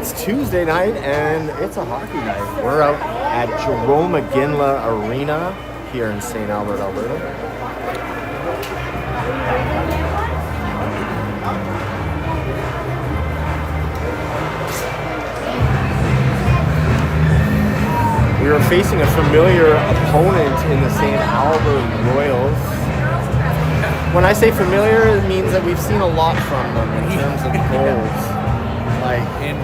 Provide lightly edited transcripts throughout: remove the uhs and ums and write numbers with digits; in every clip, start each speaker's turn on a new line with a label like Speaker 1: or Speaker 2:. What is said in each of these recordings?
Speaker 1: It's Tuesday night and it's a hockey night. We're out at Jarome Iginla Arena here in St. Albert, Alberta. We were facing a familiar opponent in the St. Albert Royals. When I say familiar, it means that we've seen a lot from them in terms of goals. Like,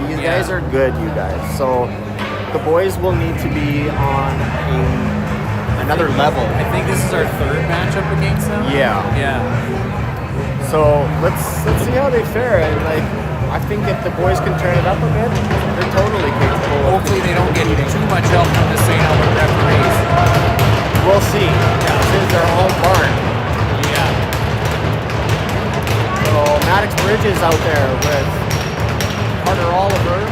Speaker 1: these guys are good, you guys. So the boys will need to be on another level.
Speaker 2: I think this is our third matchup against them.
Speaker 1: Yeah. So let's see how they fare. And like, I think if the boys can turn it up a bit, they're totally capable.
Speaker 2: Hopefully they don't get too much help from the St. Albert referees.
Speaker 1: We'll see. This is their home barn.
Speaker 2: Yeah.
Speaker 1: So Maddox Bridges out there with Carter Oliver.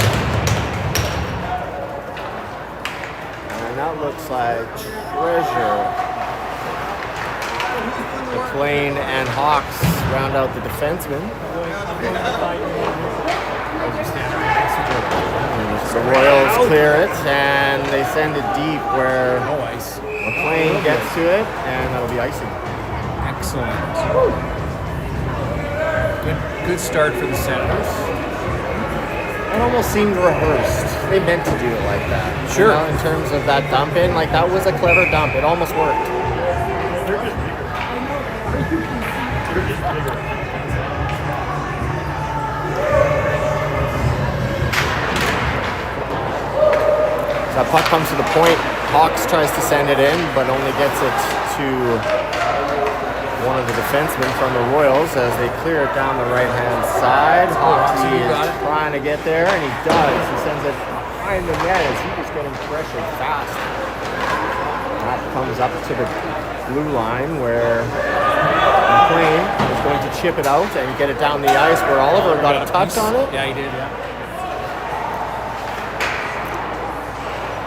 Speaker 1: And that looks like Treasure. McLean and Hawks round out the defensemen. The Royals clear it and they send it deep where McLean gets to it, and that'll be icing.
Speaker 2: Excellent. Good start for the Senators.
Speaker 1: It almost seemed rehearsed. They meant to do it like that.
Speaker 2: Sure.
Speaker 1: You know, in terms of that dump in, like that was a clever dump. It almost worked. So that puck comes to the point. Hawks tries to send it in, but only gets it to one of the defensemen from the Royals as they clear it down the right-hand side. Hoxie is trying to get there, and he does. He sends it behind the net as he was getting pressured fast. That comes up to the blue line where McLean is going to chip it out and get it down the ice where Oliver got a touch on it.
Speaker 2: Yeah, he did,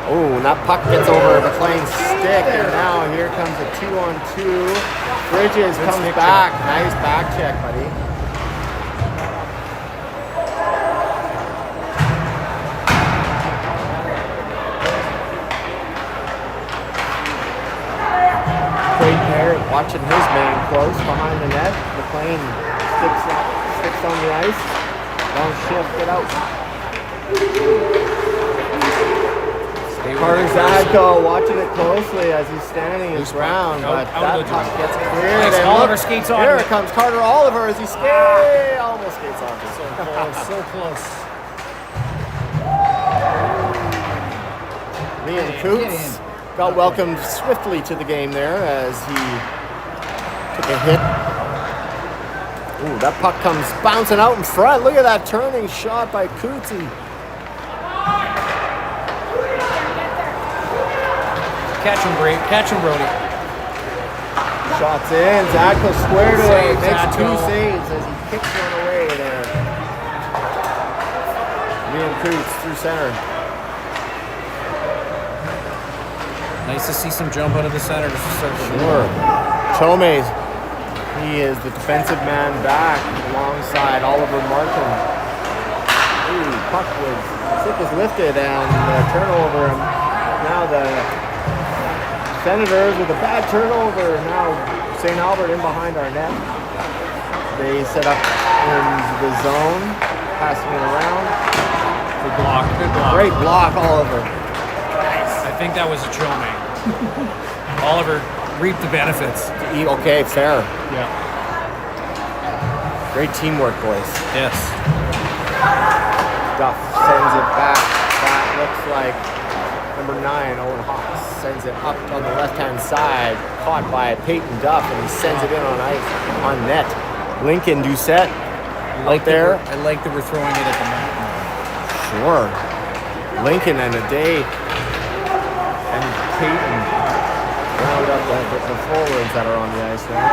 Speaker 1: Oh, and that puck gets over McLean's stick, and now here comes a 2-on-2. Bridges comes back. Nice back check, buddy. Craig Parrott watching his man close behind the net. McLean sticks on the ice. Don't shift it out. Zagadko watching it closely as he's standing his ground, but that puck gets cleared.
Speaker 2: And Oliver skates on.
Speaker 1: Here comes Carter Oliver as he skates. Almost skates on.
Speaker 2: So close.
Speaker 1: Liam Coots got welcomed swiftly to the game there as he took a hit. Ooh, that puck comes bouncing out in front. Look at that turning shot by Cootsy.
Speaker 2: Catch him, Brody.
Speaker 1: Shots in. Zadko squared away. Makes
Speaker 2: Zadko.
Speaker 1: 2 saves as he kicks one away there. Liam Coots through center.
Speaker 2: Nice to see some jump out of the center to start the
Speaker 1: Sure. Chome, he is the defensive man back alongside Oliver Martin. Ooh, stick was lifted and turnover. Now the Senators with a bad turnover. Now St. Albert in behind our net. They set up in the zone, passing it around.
Speaker 2: Good block.
Speaker 1: Great block, Oliver.
Speaker 2: Nice. I think that was a Jarome. Oliver reaped the benefits.
Speaker 1: Okay, fair.
Speaker 2: Yeah.
Speaker 1: Great teamwork, boys.
Speaker 2: Yes.
Speaker 1: Duff sends it back. That looks like number 9, Owen Hawks, sends it up on the left-hand side, caught by Peyton Duff, and he sends it in on ice, on net. Lincoln Doucette out there.
Speaker 2: I like that we're throwing it at the net.
Speaker 1: Sure. Lincoln and Ade and Peyton round up the forwards that are on the ice now.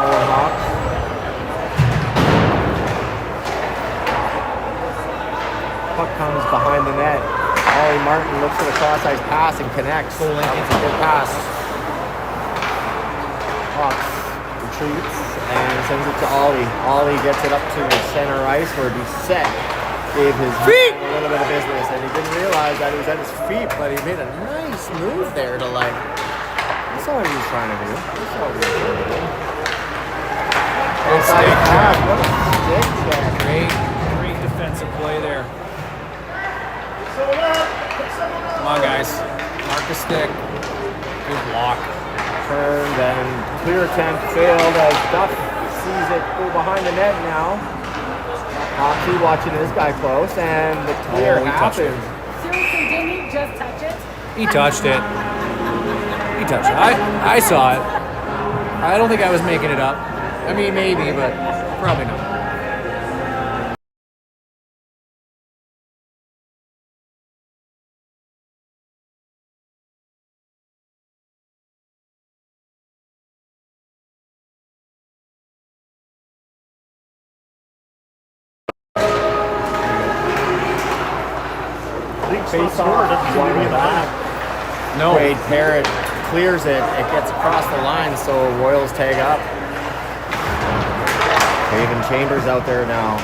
Speaker 1: Owen Hawks. Puck comes behind the net. Ollie Martin looks for the cross-ice pass and connects. That was a good pass. Hawks retreats and sends it to Ollie. Ollie gets it up to the center ice where Doucette gave his feet a little bit of business, and he didn't realize that he was at his feet, but he made a nice move there to like. That's all he was trying to do. That's all he was trying to do.
Speaker 2: Stick check.
Speaker 1: What a stick check.
Speaker 2: Great defensive play there. Come on, guys. Mark the stick. Good block.
Speaker 1: Turned and clear attempt failed as Duff sees it go behind the net now. Hockey watching this guy close, and the clear
Speaker 2: he touched it.
Speaker 1: happens.
Speaker 3: Seriously, didn't he just touch it?
Speaker 2: He touched it. He touched it. I saw it. I don't think I was making it up. I mean, maybe, but probably not.
Speaker 1: Face off, one back.
Speaker 2: No.
Speaker 1: Wade Parrott clears it. It gets across the line, so Royals tag up. Haven Chambers out there now.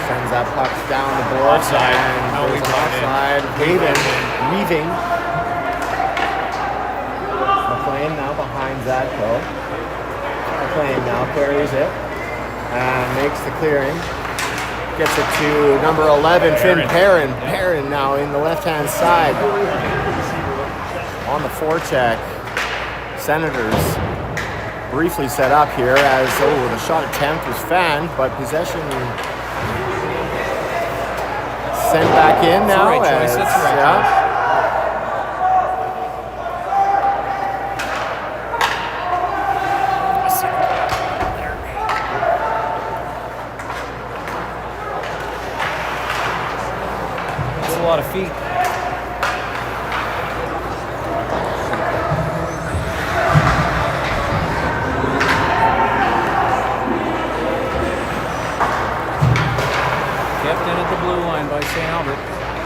Speaker 1: Sends that puck down the board.
Speaker 2: Offside.
Speaker 1: And
Speaker 2: No, we
Speaker 1: goes
Speaker 2: brought it in.
Speaker 1: offside. Haven weaving. McLean now behind Zadko. McLean now carries it and makes the clearing. Gets it to number 11, Finn Perrin. Perrin now in the left-hand side. On the forecheck. Senators briefly set up here as, the shot attempt was fanned, but possession sent back in
Speaker 2: That's the
Speaker 1: now.
Speaker 2: right choice. That's the right choice. A lot of feet. Kept in at the blue line by St. Albert.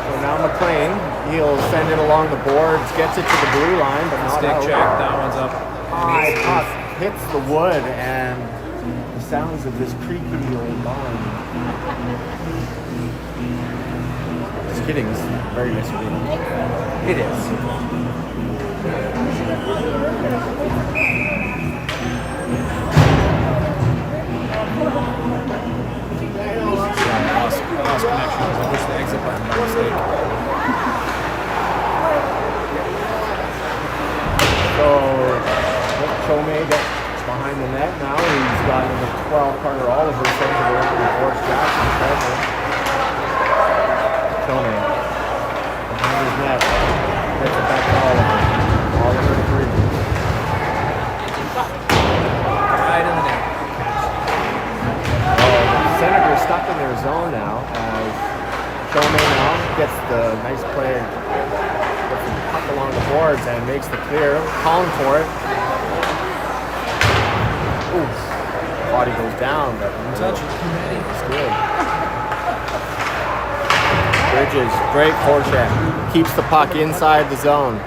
Speaker 1: So now McLean, he'll send it along the boards, gets it to the blue line, but not
Speaker 2: Stick
Speaker 1: out.
Speaker 2: check. That one's up.
Speaker 1: High puck hits the wood, and the sounds of this creaky old barn. Just kidding, it's very nice of you.
Speaker 2: It is. I lost connection because I pushed the exit button by mistake.
Speaker 1: So, Jarome gets behind the net now. He's got number 12, Carter Oliver, sends it around to Forrest Jackson. Jarome behind his net. Gets it back to Oliver. Oliver to three.
Speaker 2: Right in the net.
Speaker 1: Senators stuck in their zone now as Jarome now gets the nice play, gets the puck along the boards and makes the clear, calling for it. Ooh, body goes down, but
Speaker 2: Touch it.
Speaker 1: it's good. Bridges, great forecheck, keeps the puck inside the zone.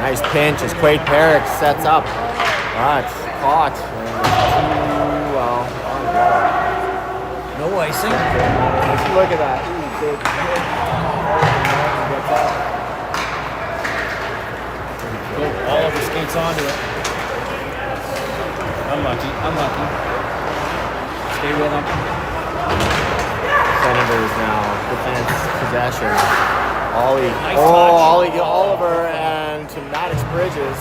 Speaker 1: Nice pinch as Quade Perrick sets up. It's caught.
Speaker 2: No icing.
Speaker 1: Let's look at that.
Speaker 2: Oliver skates onto it. Unlucky. Stay with him.
Speaker 1: Senators now defense possession. Ollie.
Speaker 2: Nice touch.
Speaker 1: Oliver and to Maddox Bridges.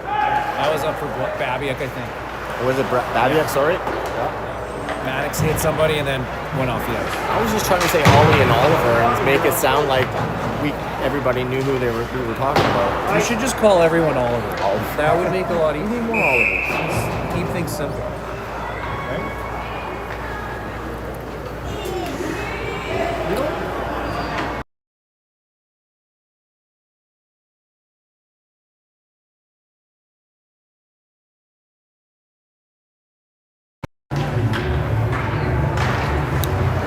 Speaker 2: That was up for Babiak, I think.
Speaker 1: Was it Babiak? Sorry.
Speaker 2: Maddox hit somebody and then went off the ice.
Speaker 1: I was just trying to say Ollie and Oliver and make it sound like everybody knew who we were talking about.
Speaker 2: You should just call everyone Oliver.
Speaker 1: Oliver.
Speaker 2: That would make a lot
Speaker 1: You
Speaker 2: easier.
Speaker 1: need more Olivers.
Speaker 2: Keep things simple.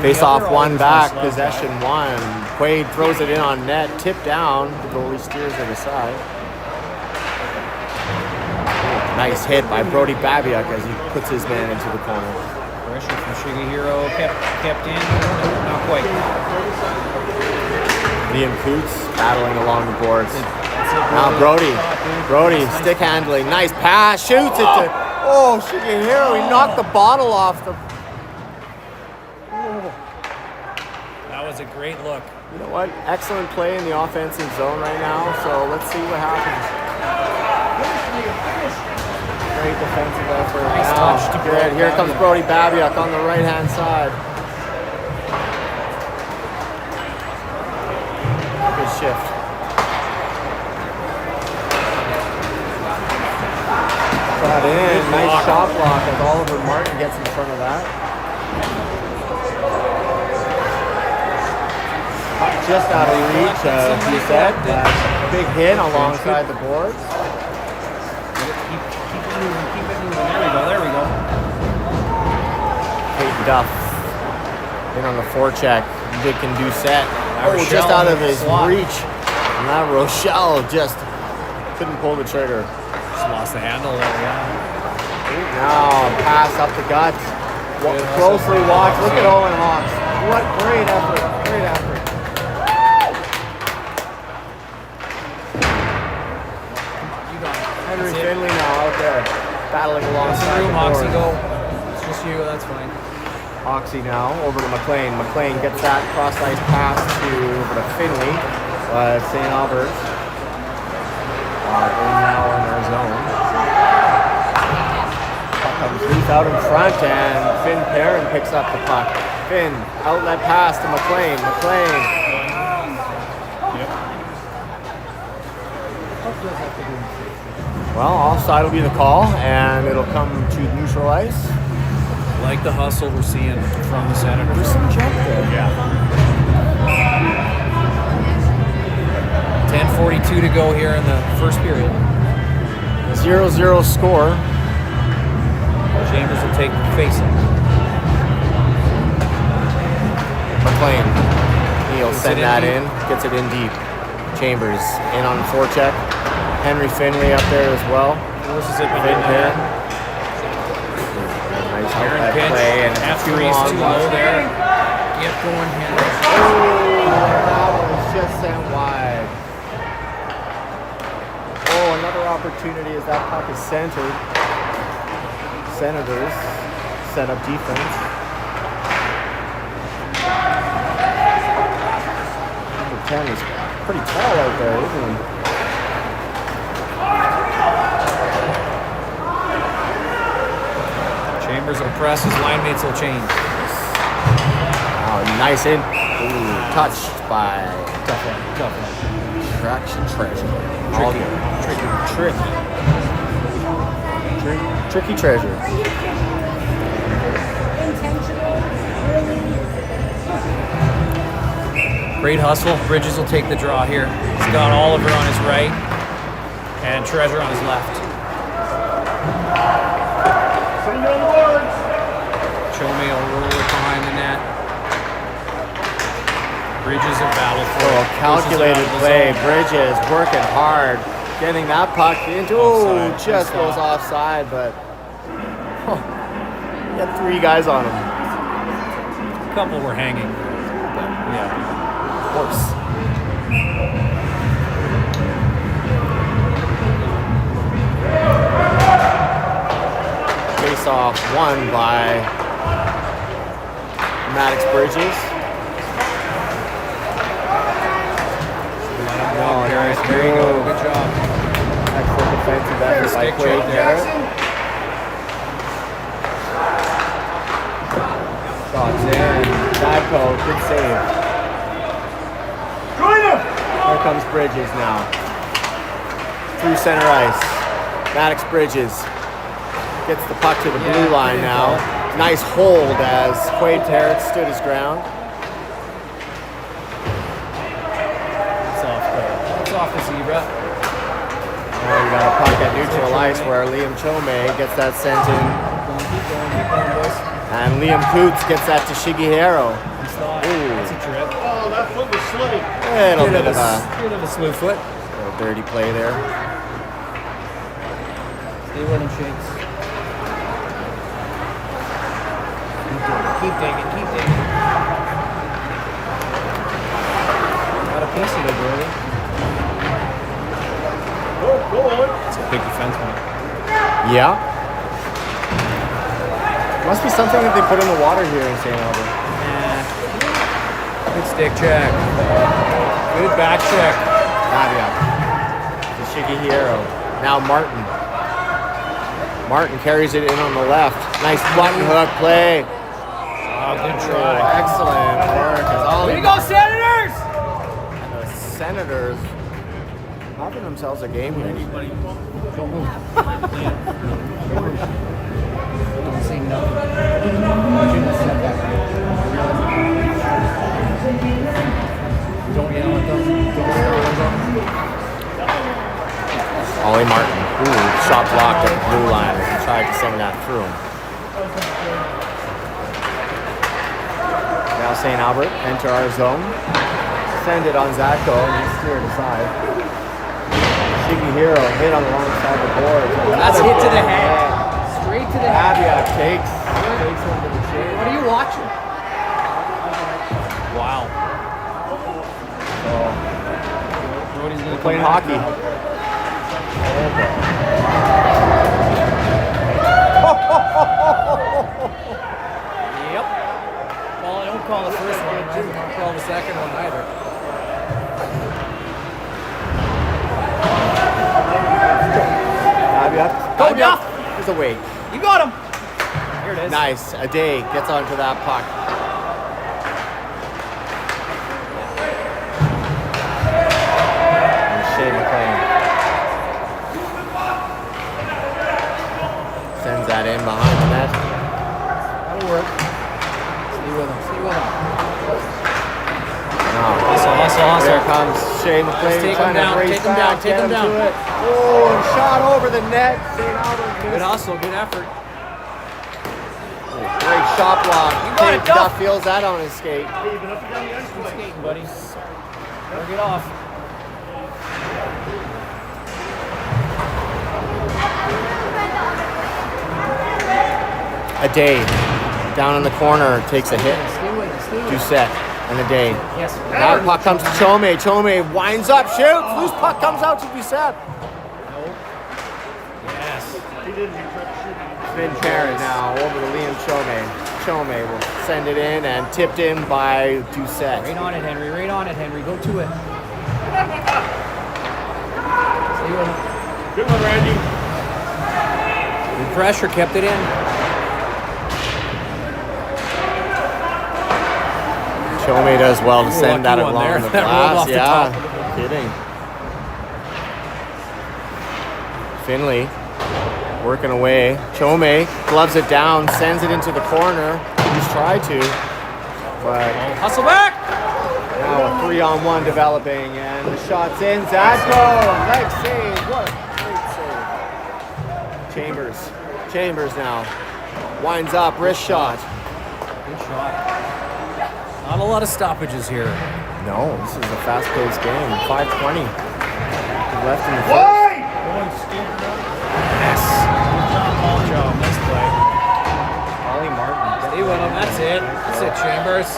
Speaker 1: Face off one back,
Speaker 2: Oliver's
Speaker 1: possession one. Quade throws it in on net, tip down. The goalie steers it aside. Nice hit by Brody Babiak as he puts his man into the corner.
Speaker 2: Pressure from Shigehiro kept in. Not quite.
Speaker 1: Liam Coots battling along the boards.
Speaker 2: That's it,
Speaker 1: Now Brody, stick handling, nice pass, shoots it to, Shigehiro, he knocked the bottle off the,
Speaker 2: That was a great look.
Speaker 1: you know what, excellent play in the offensive zone right now, so let's see what happens. Great defensive effort.
Speaker 2: Nice
Speaker 1: Now,
Speaker 2: touch to
Speaker 1: good.
Speaker 2: Brody
Speaker 1: Here comes
Speaker 2: Babiak.
Speaker 1: Brody Babiak on the right-hand side. Good shift. Got in. Nice
Speaker 2: block.
Speaker 1: shot block as Oliver Martin gets in front of that. Just out of reach, he said. Big hit alongside the boards.
Speaker 2: Keep it moving. There we go.
Speaker 1: Peyton Duff in on the forecheck. Vic can do set.
Speaker 2: Rochelle
Speaker 1: Just out of his
Speaker 2: slot.
Speaker 1: reach. And that Rochelle just couldn't pull the trigger.
Speaker 2: Just lost the handle there, yeah.
Speaker 1: Now pass up the gut. Closely watch. Look at Owen Hawks. What great effort. Great effort.
Speaker 2: You got it.
Speaker 1: Henry
Speaker 2: That's it.
Speaker 1: Finley now out there battling alongside
Speaker 2: Room,
Speaker 1: the
Speaker 2: Moxie,
Speaker 1: board.
Speaker 2: go. It's just you, that's fine.
Speaker 1: Oxy now over to McLean. McLean gets that cross ice pass over to Finley. St. Albert's in now in their zone. Puck comes loose out in front and Finn Perrin picks up the puck. Finn, outlet pass to McLean. McLean. Well, offside will be the call and it'll come to neutral ice.
Speaker 2: Like the hustle we're seeing from the Senators.
Speaker 1: There's some jump there.
Speaker 2: Yeah. 10:42 to go here in the first period.
Speaker 1: 0-0 score.
Speaker 2: Chambers will take the face-off.
Speaker 1: McLean. He'll
Speaker 2: Gets
Speaker 1: send
Speaker 2: it in
Speaker 1: that
Speaker 2: deep.
Speaker 1: in. Gets it in deep. Chambers in on the forecheck. Henry Finley up there as well.
Speaker 2: Forces it
Speaker 1: Finn Perrin.
Speaker 2: behind.
Speaker 1: Nice
Speaker 2: Aaron
Speaker 1: outlet
Speaker 2: pinch.
Speaker 1: play and it's
Speaker 2: F3 is too low there. Get going, Henry.
Speaker 1: That was just sent wide. Another opportunity as that puck is centered. Senators set up defense. Number 10 is pretty tall out there, isn't he?
Speaker 2: Chambers will press, his line mates will change.
Speaker 1: Oh, nice in. Ooh, touched by
Speaker 2: Tough one.
Speaker 1: Traction Treasure. All good. Tricky treasure.
Speaker 3: Intentional, really.
Speaker 2: Great hustle. Bridges will take the draw here. He's got Oliver on his right and Treasure on his left. Chome will roll it behind the net. Bridges will battle for it.
Speaker 1: Calculated play. Bridges working hard. Getting that puck into,
Speaker 2: Offside.
Speaker 1: just
Speaker 2: Good
Speaker 1: goes
Speaker 2: stop.
Speaker 1: offside, but he had 3 guys on him.
Speaker 2: A couple were hanging. Yeah.
Speaker 1: Of course. Face off won by Maddox Bridges. Oh, nice
Speaker 2: There you go.
Speaker 1: move.
Speaker 2: Good job.
Speaker 1: Excellent defensive effort by
Speaker 2: Stick
Speaker 1: Quade
Speaker 2: check
Speaker 1: there. Shots in. Badco, good save. Here comes Bridges now. Through center ice. Maddox Bridges gets the puck to the blue line now. Nice hold as Quade Terrett stood his ground.
Speaker 2: It's off the zebra.
Speaker 1: Now we got a puck at neutral ice where Liam Chome gets that sent in.
Speaker 2: Keep going, boys.
Speaker 1: And Liam Coots gets that to Shigehiro.
Speaker 2: That's a trip.
Speaker 4: Oh, that foot was slitty.
Speaker 1: Little bit of a
Speaker 2: Bit of a slew foot.
Speaker 1: little dirty play there.
Speaker 2: Stay with him, Shakes. Keep digging, keep digging. Got a piece of it, Brody.
Speaker 4: Go on.
Speaker 2: It's a big defenseman.
Speaker 1: Yeah. Must be something that they put in the water here in St. Albert.
Speaker 2: Good stick check. Good back check.
Speaker 1: Navia. The Shigehiro. Now Martin. Martin carries it in on the left. Nice button hook play.
Speaker 2: Oh, good try.
Speaker 1: Excellent work. As all
Speaker 2: Way to go, Senators!
Speaker 1: the Senators having themselves a game here.
Speaker 2: Don't say nothing. Don't yell at them.
Speaker 1: Ollie Martin. Ooh, shot blocked at the blue line. He tried to send that through him. Now St. Albert enter our zone. Send it on Zatko and he's cleared aside. Shigehiro hit on the wrong side of the board.
Speaker 2: That's hit to the head. Straight to the head.
Speaker 1: Navia takes him to the shade.
Speaker 2: What are you watching? Wow. Brody's gonna
Speaker 1: Playing hockey.
Speaker 2: Yep. Well, I don't call the first one. I don't call the second one either.
Speaker 1: Navia.
Speaker 2: Go, Duff!
Speaker 1: There's a wait.
Speaker 2: You got him. Here it is.
Speaker 1: Nice. A day gets onto that puck. And Shea McLean sends that in behind the net.
Speaker 2: That'll work. Stay with him. Stay with him.
Speaker 1: Now,
Speaker 2: Hustle.
Speaker 1: there comes Shea McLean
Speaker 2: Take him
Speaker 1: trying
Speaker 2: down,
Speaker 1: to race
Speaker 2: take him
Speaker 1: back,
Speaker 2: down, take
Speaker 1: get
Speaker 2: him down.
Speaker 1: to it. Oh, and shot over the net. St. Albert
Speaker 2: Good
Speaker 1: missed.
Speaker 2: hustle. Good effort.
Speaker 1: Great shot block.
Speaker 2: got it, Duff.
Speaker 1: Duff feels that on his skate.
Speaker 2: Keep skating, buddy. Work it off.
Speaker 1: A day down in the corner takes a hit.
Speaker 2: Stay with him. Stay with him.
Speaker 1: Doucette and a day.
Speaker 2: Yes.
Speaker 1: Now puck comes to Chome. Chome winds up, shoots. Loose puck comes out to Doucette.
Speaker 2: Yes.
Speaker 1: Finn Parent now over to Liam Chome. Chome will send it in and tipped in by Doucette.
Speaker 2: Right on it, Henry. Right on it, Henry. Go to it. Stay with him.
Speaker 4: Good one, Randy.
Speaker 2: Good pressure. Kept it in.
Speaker 1: Chome does well to send that
Speaker 2: lucky one
Speaker 1: along
Speaker 2: there.
Speaker 1: the
Speaker 2: That rolled off
Speaker 1: glass.
Speaker 2: the top.
Speaker 1: Yeah, kidding. Finley working away. Chome gloves it down, sends it into the corner. He's tried to, but
Speaker 2: Hustle back.
Speaker 1: now a 3-on-1 developing, and the shot's in. Zadko, leg save. What a great save. Chambers now winds up, wrist shot.
Speaker 2: Good shot. Not a lot of stoppages here.
Speaker 1: No, this is a fast-paced game. 5:20 left in the first.
Speaker 2: Yes. Good job. Nice play.
Speaker 1: Ollie Martin.
Speaker 2: Stay with him. That's it. That's it, Chambers.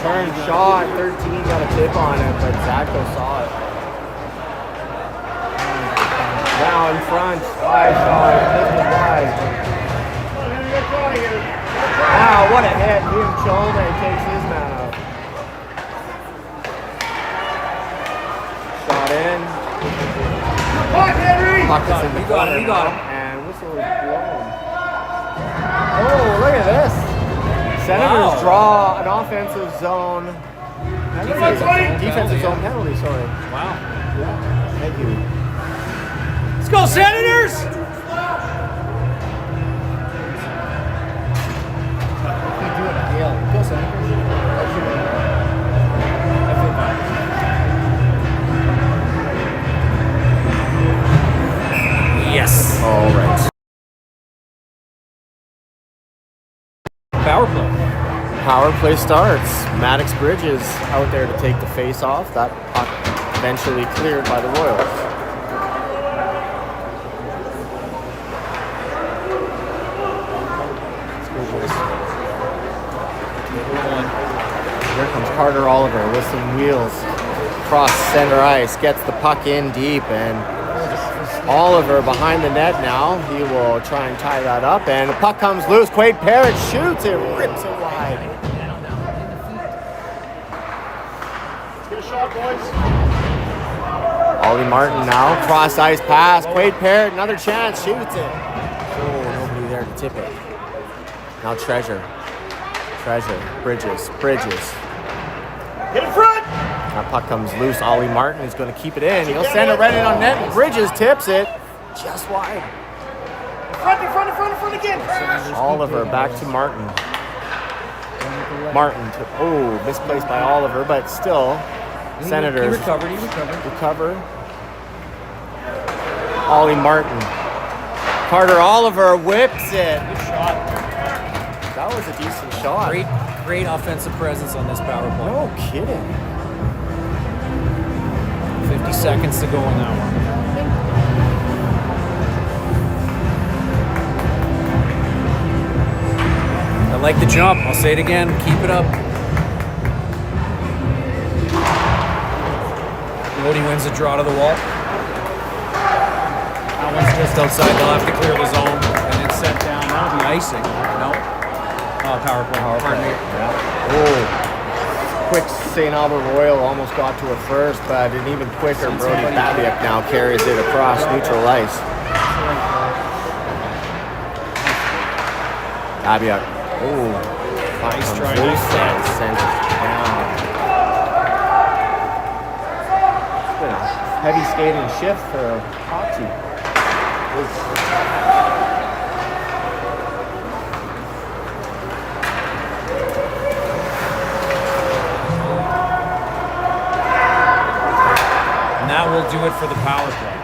Speaker 1: Turn shot. 13 got a tip on it, but Zadko saw it. Now in front. Wide shot. Lifted wide. Wow, what a hit. Liam Chome takes his man out. Shot in. Puck is in the
Speaker 2: You got him.
Speaker 1: corner
Speaker 2: You got
Speaker 1: now,
Speaker 2: him.
Speaker 1: and whistle is blown. Oh, look at this. Senators
Speaker 2: Wow.
Speaker 1: draw an offensive zone. Defensive zone penalty, sorry.
Speaker 2: Wow.
Speaker 1: Thank you.
Speaker 2: Let's go, Senators! Yes.
Speaker 1: All right.
Speaker 2: Power play.
Speaker 1: Power play starts. Maddox Bridges out there to take the face off. That puck eventually cleared by the Royals.
Speaker 2: Let's go, boys.
Speaker 1: Here comes Carter Oliver with some wheels. Cross center ice, gets the puck in deep, and Oliver behind the net now. He will try and tie that up, and the puck comes loose. Quade Parrott shoots it, rips it wide.
Speaker 4: Let's get a shot, boys.
Speaker 1: Ollie Martin now, cross ice pass. Quade Parrott, another chance, shoots it. Oh, nobody there to tip it. Now Treasure, Bridges.
Speaker 4: Get in front.
Speaker 1: That puck comes loose. Ollie Martin is going to keep it in. He'll send it right in on net. Bridges tips it just wide.
Speaker 4: In front again.
Speaker 1: Oliver back to Martin. Misplaced by Oliver, but still, Senators
Speaker 2: He recovered.
Speaker 1: Ollie Martin. Carter Oliver whips it.
Speaker 2: Good shot.
Speaker 1: That was a decent shot.
Speaker 2: Great offensive presence on this power play.
Speaker 1: No kidding.
Speaker 2: 50 seconds to go on that one. I like the jump. I'll say it again. Keep it up. Lodi wins the draw to the wall. That one's just outside. They'll have to clear the zone. And it's set down. That'll be icing. No. Power play. Pardon me.
Speaker 1: Yeah. Oh. Quick St. Albert Royal almost got to it first, but an even quicker Brody Babiak now carries it across neutral ice. Babiak. Oh.
Speaker 2: Nice try.
Speaker 1: Sends it down. It's been a heavy skating shift for hockey.
Speaker 2: That will do it for the power play.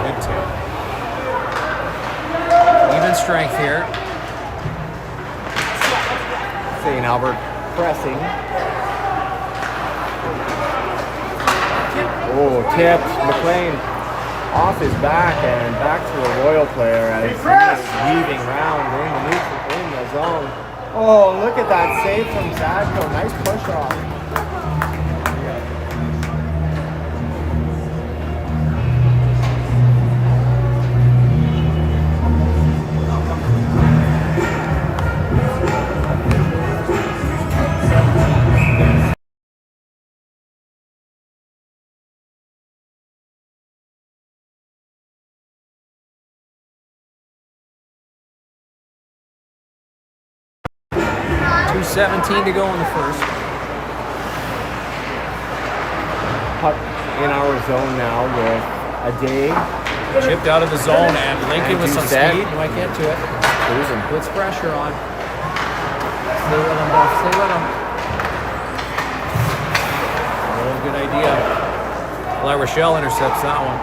Speaker 2: Good tip. Even strength here.
Speaker 1: St. Albert pressing. Oh, tipped. McLean off his back and back to a Royal player as he's weaving round in the zone. Oh, look at that save from Zadko. Nice push off.
Speaker 2: .2:17 to go in the first.
Speaker 1: Puck in our zone now with a day.
Speaker 2: Chipped out of the zone and Lincoln with some
Speaker 1: set.
Speaker 2: speed. You might get to it.
Speaker 1: Cruising.
Speaker 2: Puts pressure on. Stay with him, Buff. Stay with him. Oh, good idea. La Rochelle intercepts that one.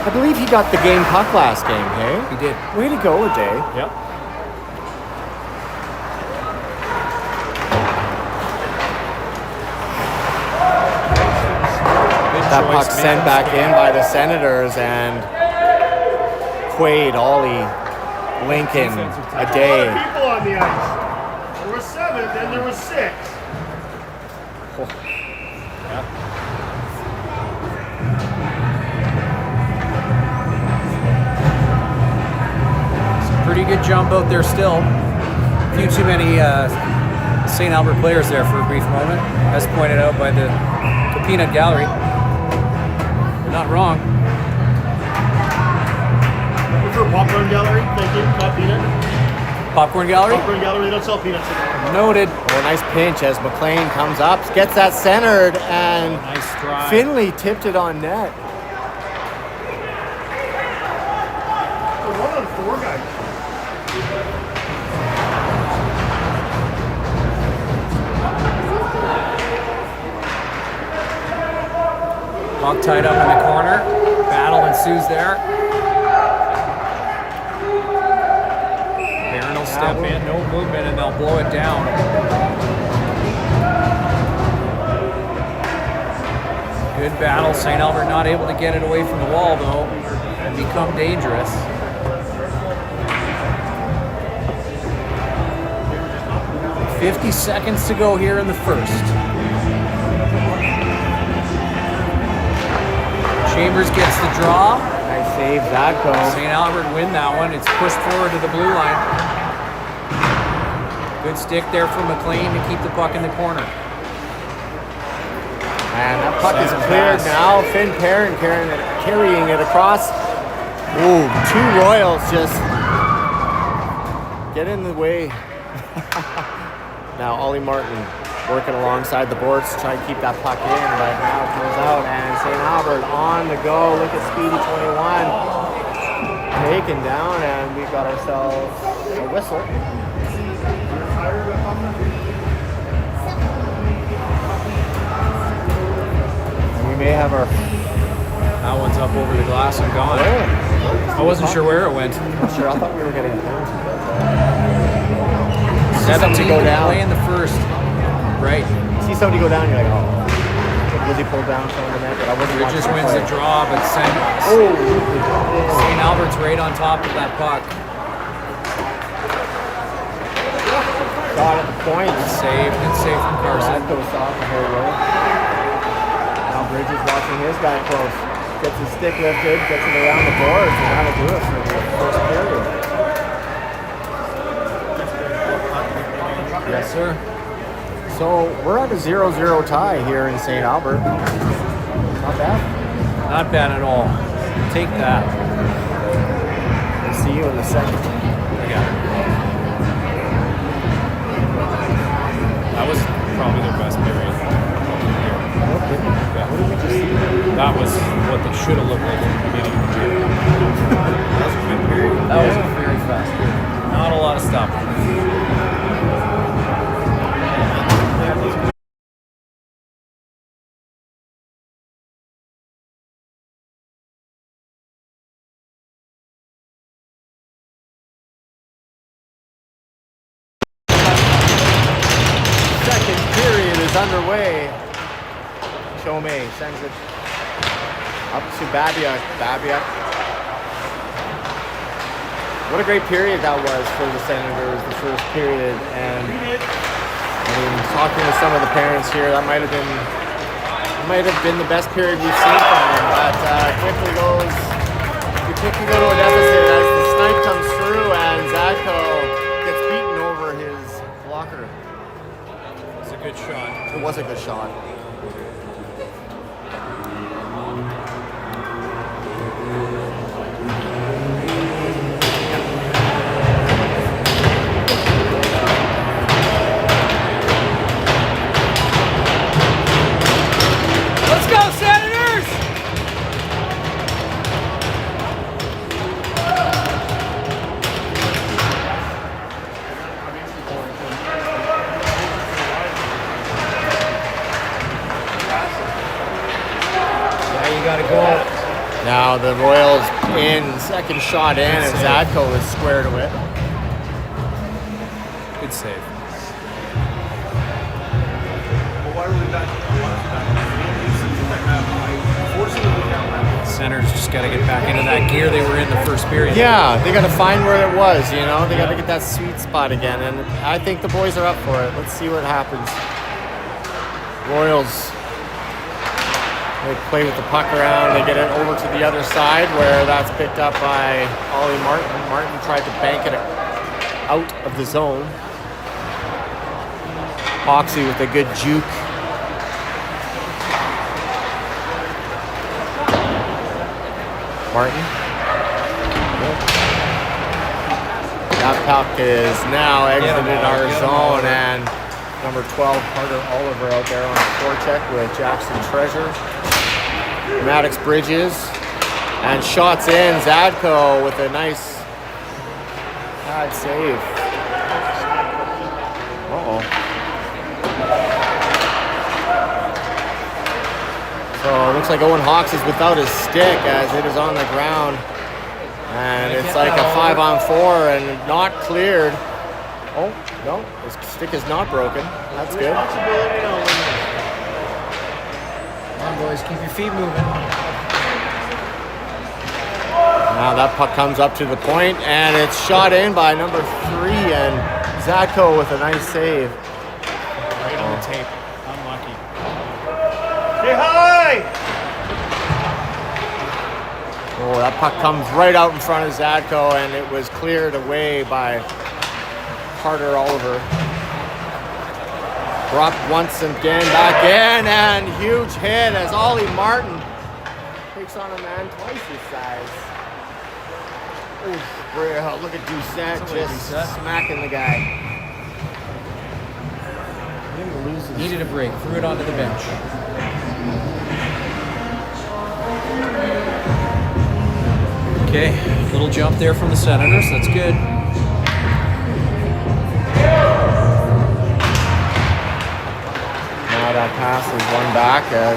Speaker 1: I believe he got the game puck last game, hey?
Speaker 2: He did.
Speaker 1: Way to go, a day.
Speaker 2: Yep.
Speaker 1: That puck sent back in by the Senators, and Quade, Ollie, Lincoln, a day.
Speaker 4: People on the ice. There were 7, then there was 6.
Speaker 2: Pretty good jump out there still. A few too many St. Albert players there for a brief moment, as pointed out by the Peanut Gallery. They're not wrong.
Speaker 4: For Popcorn Gallery, thank you, not peanut.
Speaker 2: Popcorn Gallery?
Speaker 4: Popcorn Gallery, they don't sell peanuts anymore.
Speaker 2: Noted.
Speaker 1: Oh, nice pinch as McLean comes up, gets that centered, and
Speaker 2: Nice drive.
Speaker 1: Finley tipped it on net.
Speaker 4: The 1-on-4 guy.
Speaker 2: Puck tied up in the corner. Battle ensues there. Barron will step in, no movement, and they'll blow it down. Good Good battle. St. Albert not able to get it away from the wall, though, and become dangerous. "50 seconds to go here in the first." Chambers gets the draw.
Speaker 1: Nice save, Zadko.
Speaker 2: St. Albert win that one. It's pushed forward to the blue line. Good stick there from McLean to keep the puck in the corner.
Speaker 1: And that puck is
Speaker 2: Center
Speaker 1: cleared
Speaker 2: pass.
Speaker 1: now. Finn Perrin carrying it across. Ooh, two Royals just get in the way. Now Ollie Martin working alongside the boards to try and keep that puck in, but now it comes out and St. Albert on the go. Look at Speedy 21 taken down, and we've got ourselves a whistle. We may have our...
Speaker 2: That one's up over the glass and gone. I wasn't sure where it went.
Speaker 1: Not sure. I thought we were getting a penalty.
Speaker 2: 17
Speaker 1: to go down.
Speaker 2: Play in the first. Right.
Speaker 1: See somebody go down, you're like, oh. Was he pulled down from the net? But I wasn't
Speaker 2: Bridges
Speaker 1: watching
Speaker 2: wins
Speaker 1: play.
Speaker 2: the draw, but St. Albert's right on top of that puck.
Speaker 1: Got at the point.
Speaker 2: Good save from Carson.
Speaker 1: That goes off the whole way. Now Bridges watching his guy close. Gets his stick lifted, gets it around the boards, and that'll do it for the first period.
Speaker 2: Yes, sir.
Speaker 1: So we're at a 0-0 tie here in St. Albert. Not bad.
Speaker 2: Not bad at all. Take that.
Speaker 1: We'll see you in the second.
Speaker 2: I got it. That was probably their best period. Yeah.
Speaker 1: What did we just see?
Speaker 2: That was what they should have looked like at the beginning of the period. That was a good period. That was a very fast period. Not a lot of stopping.
Speaker 1: Second period is underway. Jarome sends it up to Babiak. Babiak. What a great period that was for the Senators, the first period. And I mean, talking to some of the parents here, that might have been the best period we've seen from them. But quickly go to a deficit as the snipe comes through and Zadko gets beaten over his blocker.
Speaker 2: It's a good shot.
Speaker 1: It was a good shot.
Speaker 2: Let's go, Senators! Yeah, you gotta go.
Speaker 1: Now the Royals in, second shot in, and Zadko is squared away.
Speaker 2: Good save. Senators just gotta get back into that gear they were in the first period.
Speaker 1: Yeah, they got to find where it was, you know? They got to get that sweet spot again, and I think the boys are up for it. Let's see what happens. Royals, they play with the puck around, they get it over to the other side where that's picked up by Ollie Martin. Martin tried to bank it out of the zone. Hoxie with a good juke. Martin. That puck is now exited our zone, and number 12, Carter Oliver out there on the forecheck with Jackson Treasure. Maddox Bridges. And shots in. Zadko with a nice pad save. So it looks like Owen Hawks is without his stick as it is on the ground. And it's like a 5-on-4 and not cleared. Oh, no, his stick is not broken. That's good.
Speaker 2: Come on, boys, keep your feet moving.
Speaker 1: Now that puck comes up to the point, and it's shot in by number 3, and Zadko with a nice save.
Speaker 5: Right on the tape. Unlucky.
Speaker 4: Stay high!
Speaker 1: Oh, that puck comes right out in front of Zadko, and it was cleared away by Carter Oliver. Brought once again back in, and huge hit as Ollie Martin takes on a man twice his size. Ooh, look at Doucette just smacking the guy.
Speaker 2: Needed a break. Threw it onto the bench. Okay, little jump there from the Senators. That's good.
Speaker 1: Now that pass is won back as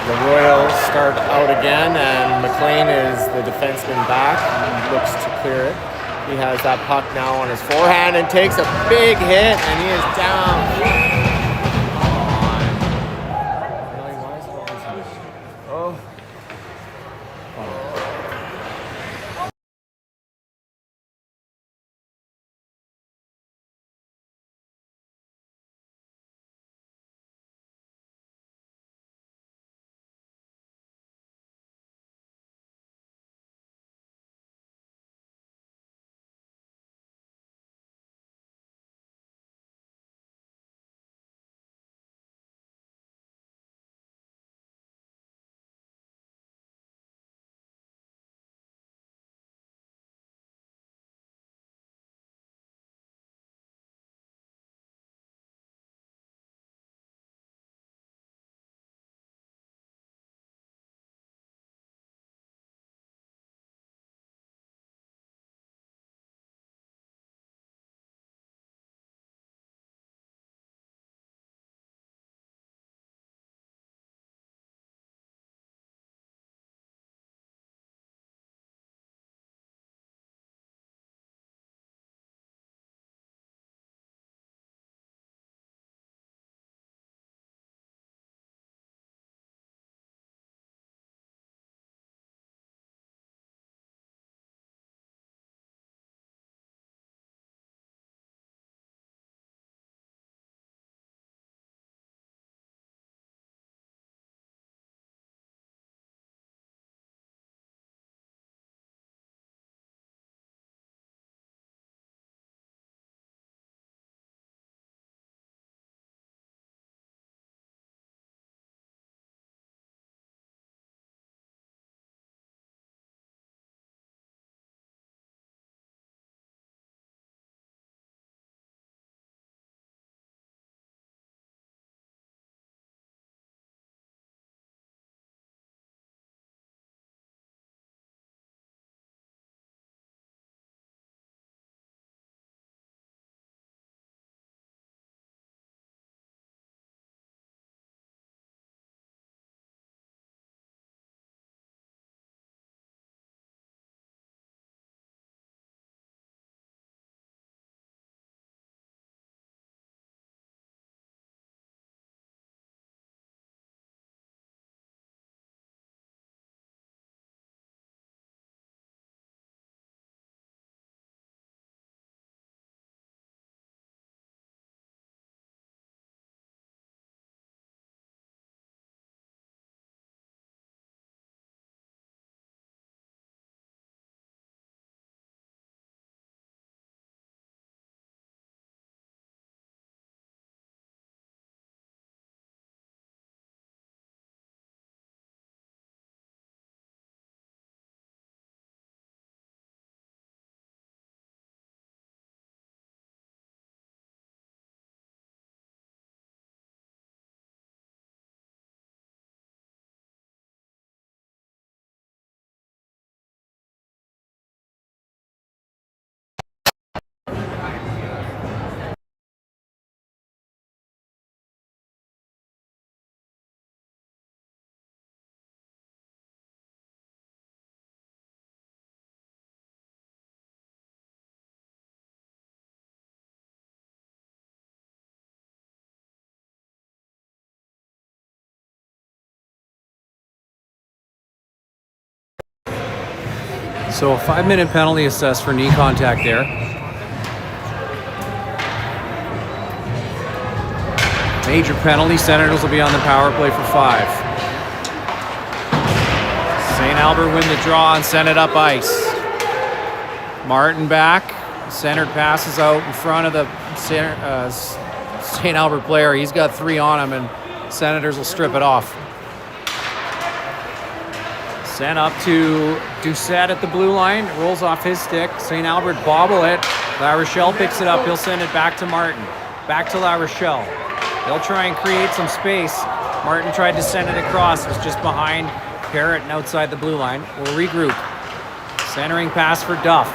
Speaker 1: the Royals start out again, and McLean is the defenseman back. He looks to clear it. He has that puck now on his forehand and takes a big hit, and he is down.
Speaker 2: So a 5-minute penalty assessed for knee contact there. Major penalty. Senators will be on the power play for 5. St. Albert win the draw and send it up ice. Martin back. Centered passes out in front of the St. Albert player. He's got 3 on him, and Senators will strip it off. Sent up to Doucette at the blue line. It rolls off his stick. St. Albert bobble it. La Rochelle picks it up. He'll send it back to Martin. Back to La Rochelle. They'll try and create some space. Martin tried to send it across. It was just behind Parrott and outside the blue line. We'll regroup. Centering pass for Duff.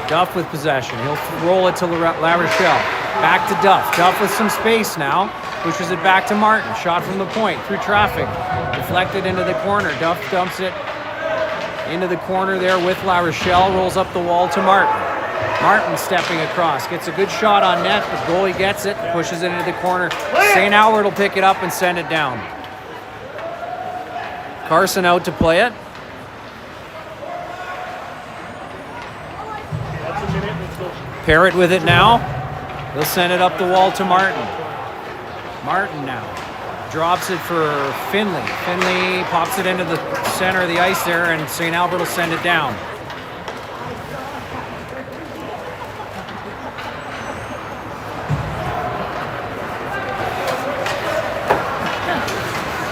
Speaker 2: Duff with possession. He'll roll it to La Rochelle. Back to Duff. Duff with some space now. Pushes it back to Martin. Shot from the point. Through traffic. Deflected into the corner. Duff dumps it into the corner there with La Rochelle. Rolls up the wall to Martin. Martin stepping across. Gets a good shot on net. The goalie gets it. Pushes it into the corner. St. Albert will pick it up and send it down. Carson out to play it. Parrott with it now. He'll send it up the wall to Martin. Martin now drops it for Finley. Finley pops it into the center of the ice there, and St. Albert will send it down.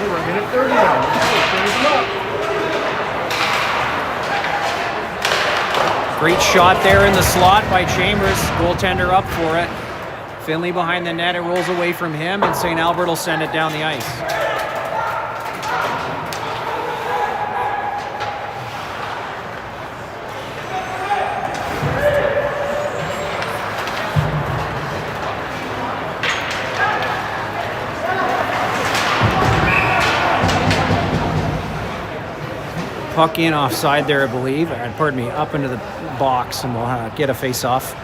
Speaker 4: We're a minute 30 now.
Speaker 2: Great shot there in the slot by Chambers. Goaltender up for it. Finley behind the net. It rolls away from him, and St. Albert will send it down the ice. Puck in offside there, I believe. Pardon me, up into the box, and we'll get a face-off.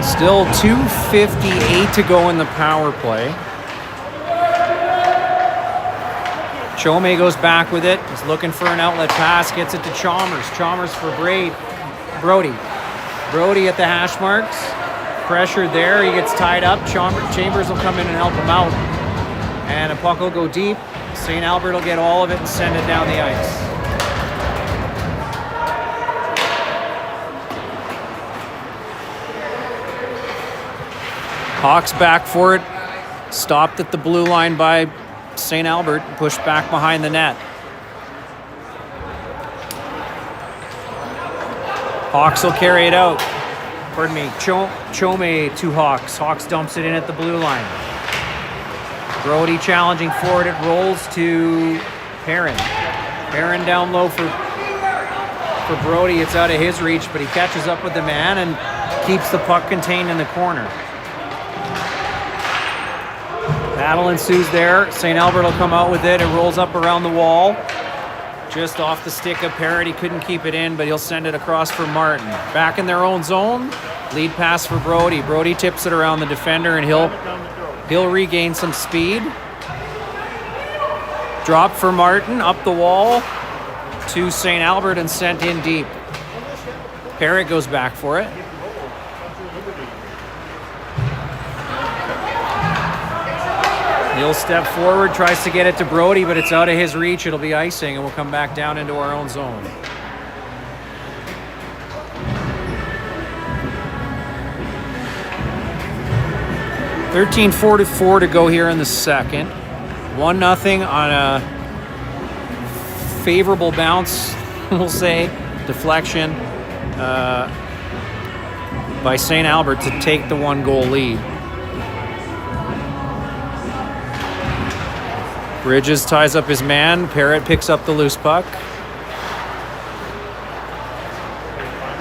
Speaker 2: Still 2:58 to go in the power play. Chome goes back with it. He's looking for an outlet pass. Gets it to Chalmers. Chalmers for Brody. Brody at the hash marks. Pressure there. He gets tied up. Chambers will come in and help him out. And a puck will go deep. St. Albert will get all of it and send it down the ice. Hawks back for it. Stopped at the blue line by St. Albert. Pushed back behind the net. Hawks will carry it out. Pardon me. Chome to Hawks. Hawks dumps it in at the blue line. Brody challenging forward. It rolls to Perrin. Perrin down low for Brody. It's out of his reach, but he catches up with the man and keeps the puck contained in the corner. Battle ensues there. St. Albert will come out with it. It rolls up around the wall. Just off the stick of Parrott. He couldn't keep it in, but he'll send it across for Martin. Back in their own zone. Lead pass for Brody. Brody tips it around the defender, and he'll regain some speed. Drop for Martin. Up the wall to St. Albert and sent in deep. Parrott goes back for it. He'll step forward, tries to get it to Brody, but it's out of his reach. It'll be icing, and we'll come back down into our own zone. .44 to go here in the second. 1-0 on a favorable bounce, we'll say, deflection by St. Albert to take the 1-goal lead. Bridges ties up his man. Parrott picks up the loose puck.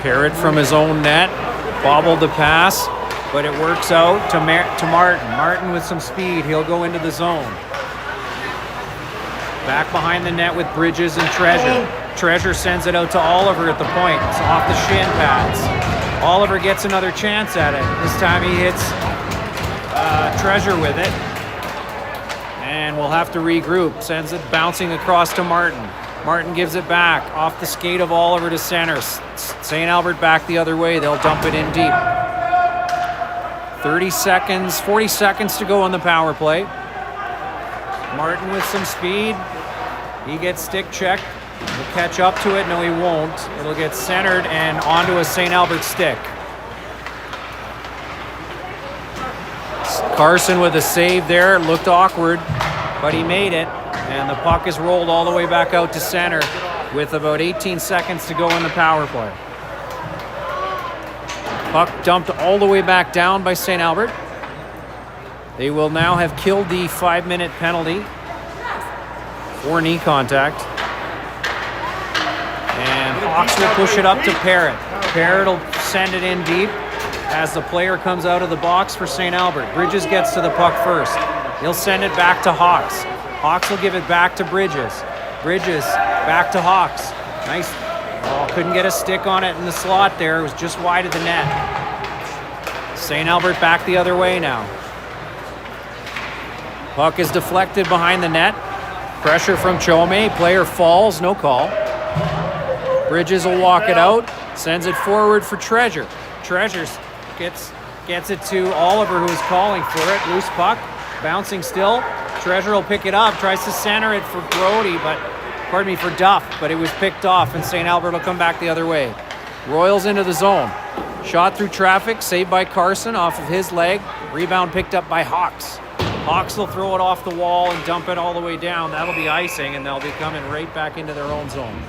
Speaker 2: Parrott from his own net. Bobbled the pass, but it works out to Martin. Martin with some speed. He'll go into the zone. Back behind the net with Bridges and Treasure. Treasure sends it out to Oliver at the point. It's off the shin pads. Oliver gets another chance at it. This time he hits Treasure with it. And we'll have to regroup. Sends it bouncing across to Martin. Martin gives it back off the skate of Oliver to center. St. Albert back the other way. They'll dump it in deep. 40 seconds to go on the power play. Martin with some speed. He gets stick checked. He'll catch up to it. No, he won't. It'll get centered and onto a St. Albert stick. Carson with a save there. It looked awkward, but he made it. And the puck is rolled all the way back out to center with about 18 seconds to go in the power play. Puck dumped all the way back down by St. Albert. They will now have killed the 5-minute penalty for knee contact. And Hawks will push it up to Parrott. Parrott will send it in deep as the player comes out of the box for St. Albert. Bridges gets to the puck first. He'll send it back to Hawks. Hawks will give it back to Bridges. Bridges back to Hawks. Nice. Oh, couldn't get a stick on it in the slot there. It was just wide of the net. St. Albert back the other way now. Puck is deflected behind the net. Pressure from Jarome. Player falls, no call. Bridges will walk it out. Sends it forward for Treasure. Treasure gets it to Oliver, who is calling for it. Loose puck, bouncing still. Treasure will pick it up. Tries to center it for for Duff, but it was picked off, and St. Albert will come back the other way. Royals into the zone. Shot through traffic, saved by Carson off of his leg. Rebound picked up by Hawks. Hawks will throw it off the wall and dump it all the way down. That'll be icing, and they'll be coming right back into their own zone.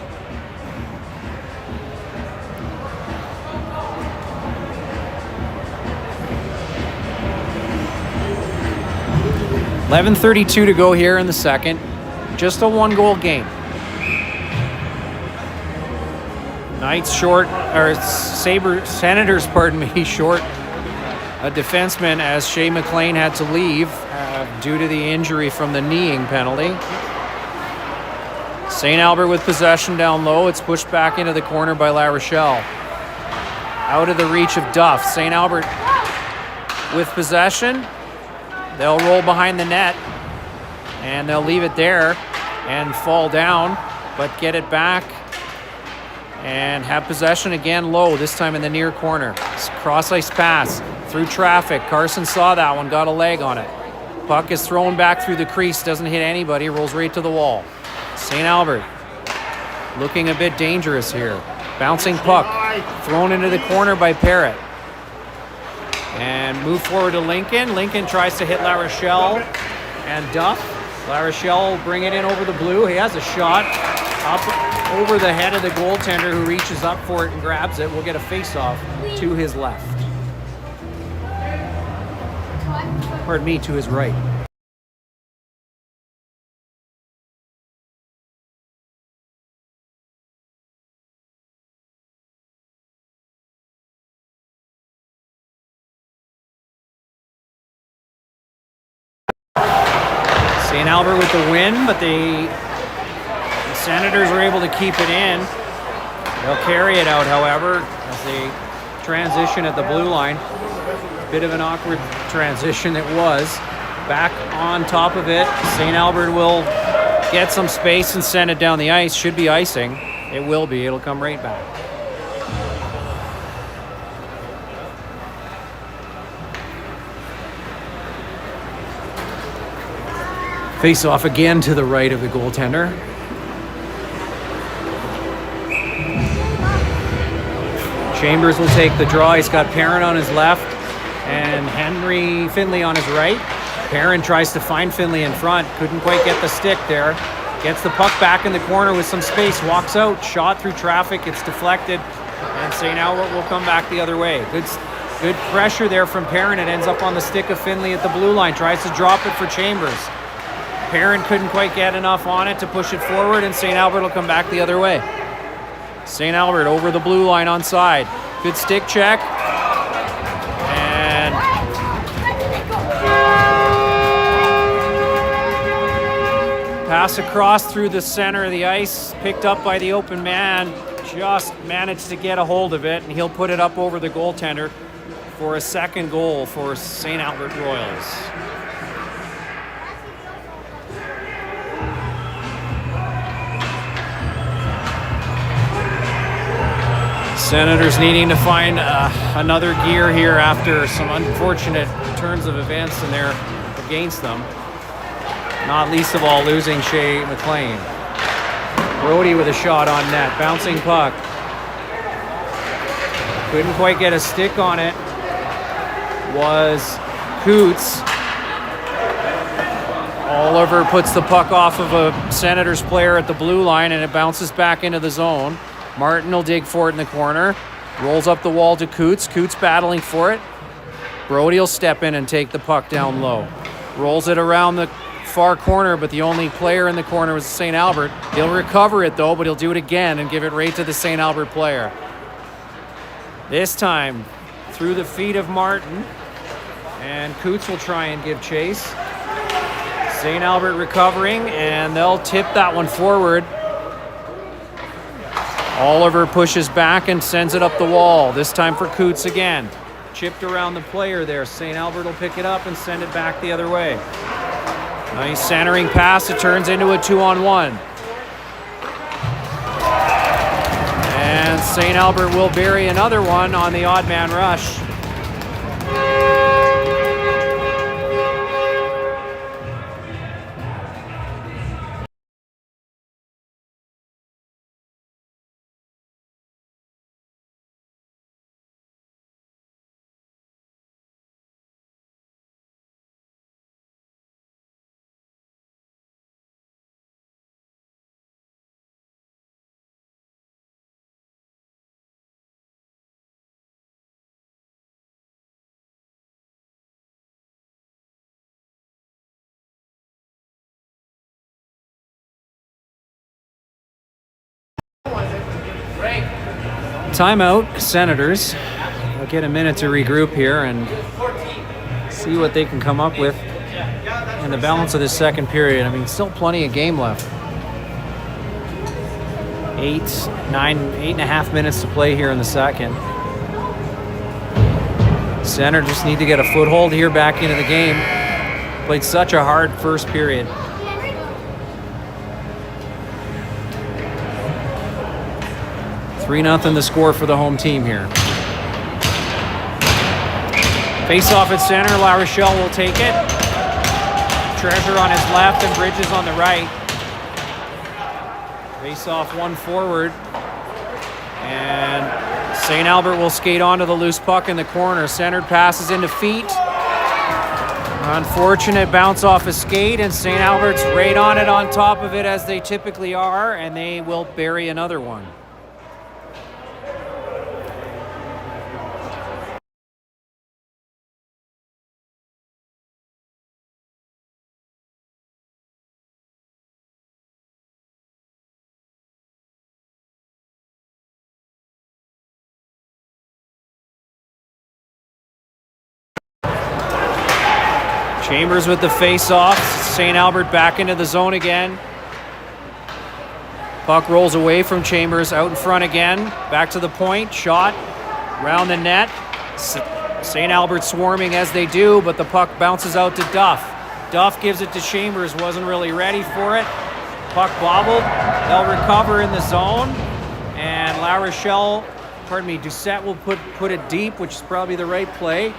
Speaker 2: .11:32 to go here in the second. Just a one-goal game. Knights short, or Senators, short a defenseman as Shea McLean had to leave due to the injury from the kneeing penalty. St. Albert with possession down low. It's pushed back into the corner by La Rochelle. Out of the reach of Duff. St. Albert with possession. They'll roll behind the net, and they'll leave it there and fall down, but get it back and have possession again low, this time in the near corner. Cross-ice pass through traffic. Carson saw that one, got a leg on it. Puck is thrown back through the crease, doesn't hit anybody, rolls right to the wall. St. Albert looking a bit dangerous here. Bouncing puck, thrown into the corner by Parrott. And move forward to Lincoln. Lincoln tries to hit La Rochelle and Duff. La Rochelle will bring it in over the blue. He has a shot up over the head of the goaltender, who reaches up for it and grabs it. We'll get a face-off to his left. Pardon me, to his right. St. Albert with the win, but the Senators were able to keep it in. They'll carry it out, however, as they transition at the blue line. Bit of an awkward transition it was. Back on top of it, St. Albert will get some space and send it down the ice. Should be icing. It will be. It'll come right back. Face off again to the right of the goaltender. Chambers will take the draw. He's got Perrin on his left and Henry Finley on his right. Perrin tries to find Finley in front. Couldn't quite get the stick there. Gets the puck back in the corner with some space. Walks out. Shot through traffic. It's deflected. And St. Albert will come back the other way. Good pressure there from Perrin. It ends up on the stick of Finley at the blue line. Tries to drop it for Chambers. Perrin couldn't quite get enough on it to push it forward, and St. Albert will come back the other way. St. Albert over the blue line on side. Good stick check. And Pass across through the center of the ice, picked up by the open man. Just managed to get a hold of it, and he'll put it up over the goaltender for a second goal for St. Albert Royals. Senators needing to find another gear here after some unfortunate turns of events in there against them. Not least of all losing Shea McLean. Brody with a shot on net, bouncing puck. Couldn't quite get a stick on it. Was Coots. Oliver puts the puck off of a Senators player at the blue line, and it bounces back into the zone. Martin will dig for it in the corner. Rolls up the wall to Coots. Coots battling for it. Brody will step in and take the puck down low. Rolls it around the far corner, but the only player in the corner was St. Albert. He'll recover it though, but he'll do it again and give it right to the St. Albert player. This time through the feet of Martin, and Coots will try and give chase. St. Albert recovering, and they'll tip that one forward. Oliver pushes back and sends it up the wall, this time for Coots again. Chipped around the player there. St. Albert will pick it up and send it back the other way. Nice centering pass. It turns into a 2-on-1. And St. Albert will bury another one on the odd man rush. Timeout, Senators. I'll get a minute to regroup here and see what they can come up with in the balance of this second period. I mean, still plenty of game left. 8.5 minutes to play here in the second. Senators just need to get a foothold here back into the game. Played such a hard first period. Three-0 the score for the home team here. Face off at center. La Rochelle will take it. Treasure on his left and Bridges on the right. Face off one forward. And St. Albert will skate onto the loose puck in the corner. Centered passes into feet. Unfortunate bounce off a skate, and St. Albert's right on it on top of it as they typically are, and they will bury another one. Chambers with the face-off. St. Albert back into the zone again. Puck rolls away from Chambers, out in front again. Back to the point, shot, round the net. St. Albert swarming as they do, but the puck bounces out to Duff. Duff gives it to Chambers, wasn't really ready for it. Puck bobbled. They'll recover in the zone. And La Rochelle, Doucette will put it deep, which is probably the right play.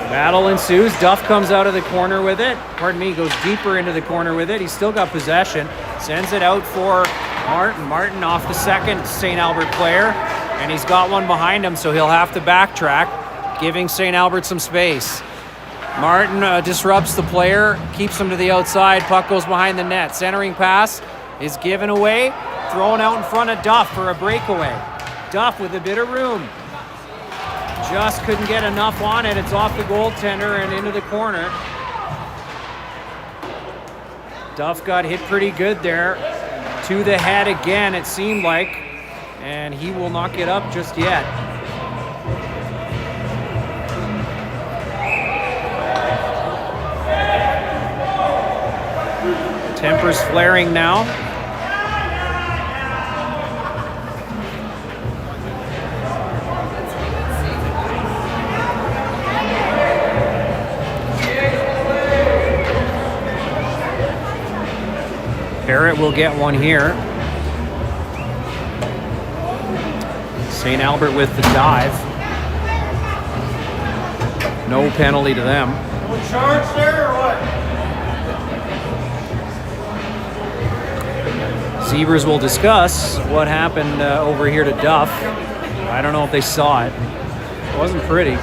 Speaker 2: Battle ensues. Duff comes out of the corner with it. Goes deeper into the corner with it. He's still got possession. Sends it out for Martin. Martin off the second St. Albert player. And he's got one behind him, so he'll have to backtrack, giving St. Albert some space. Martin disrupts the player, keeps him to the outside. Puck goes behind the net. Centering pass is given away. Thrown out in front of Duff for a breakaway. Duff with a bit of room. Just couldn't get enough on it. It's off the goaltender and into the corner. Duff got hit pretty good there. To the head again, it seemed like. And he will not get up just yet. Snipers flaring now. Parrott will get one here. St. Albert with the dive. No penalty to them.
Speaker 4: No charge there or what?
Speaker 2: Zebras will discuss what happened over here to Duff. I don't know if they saw it. It wasn't pretty.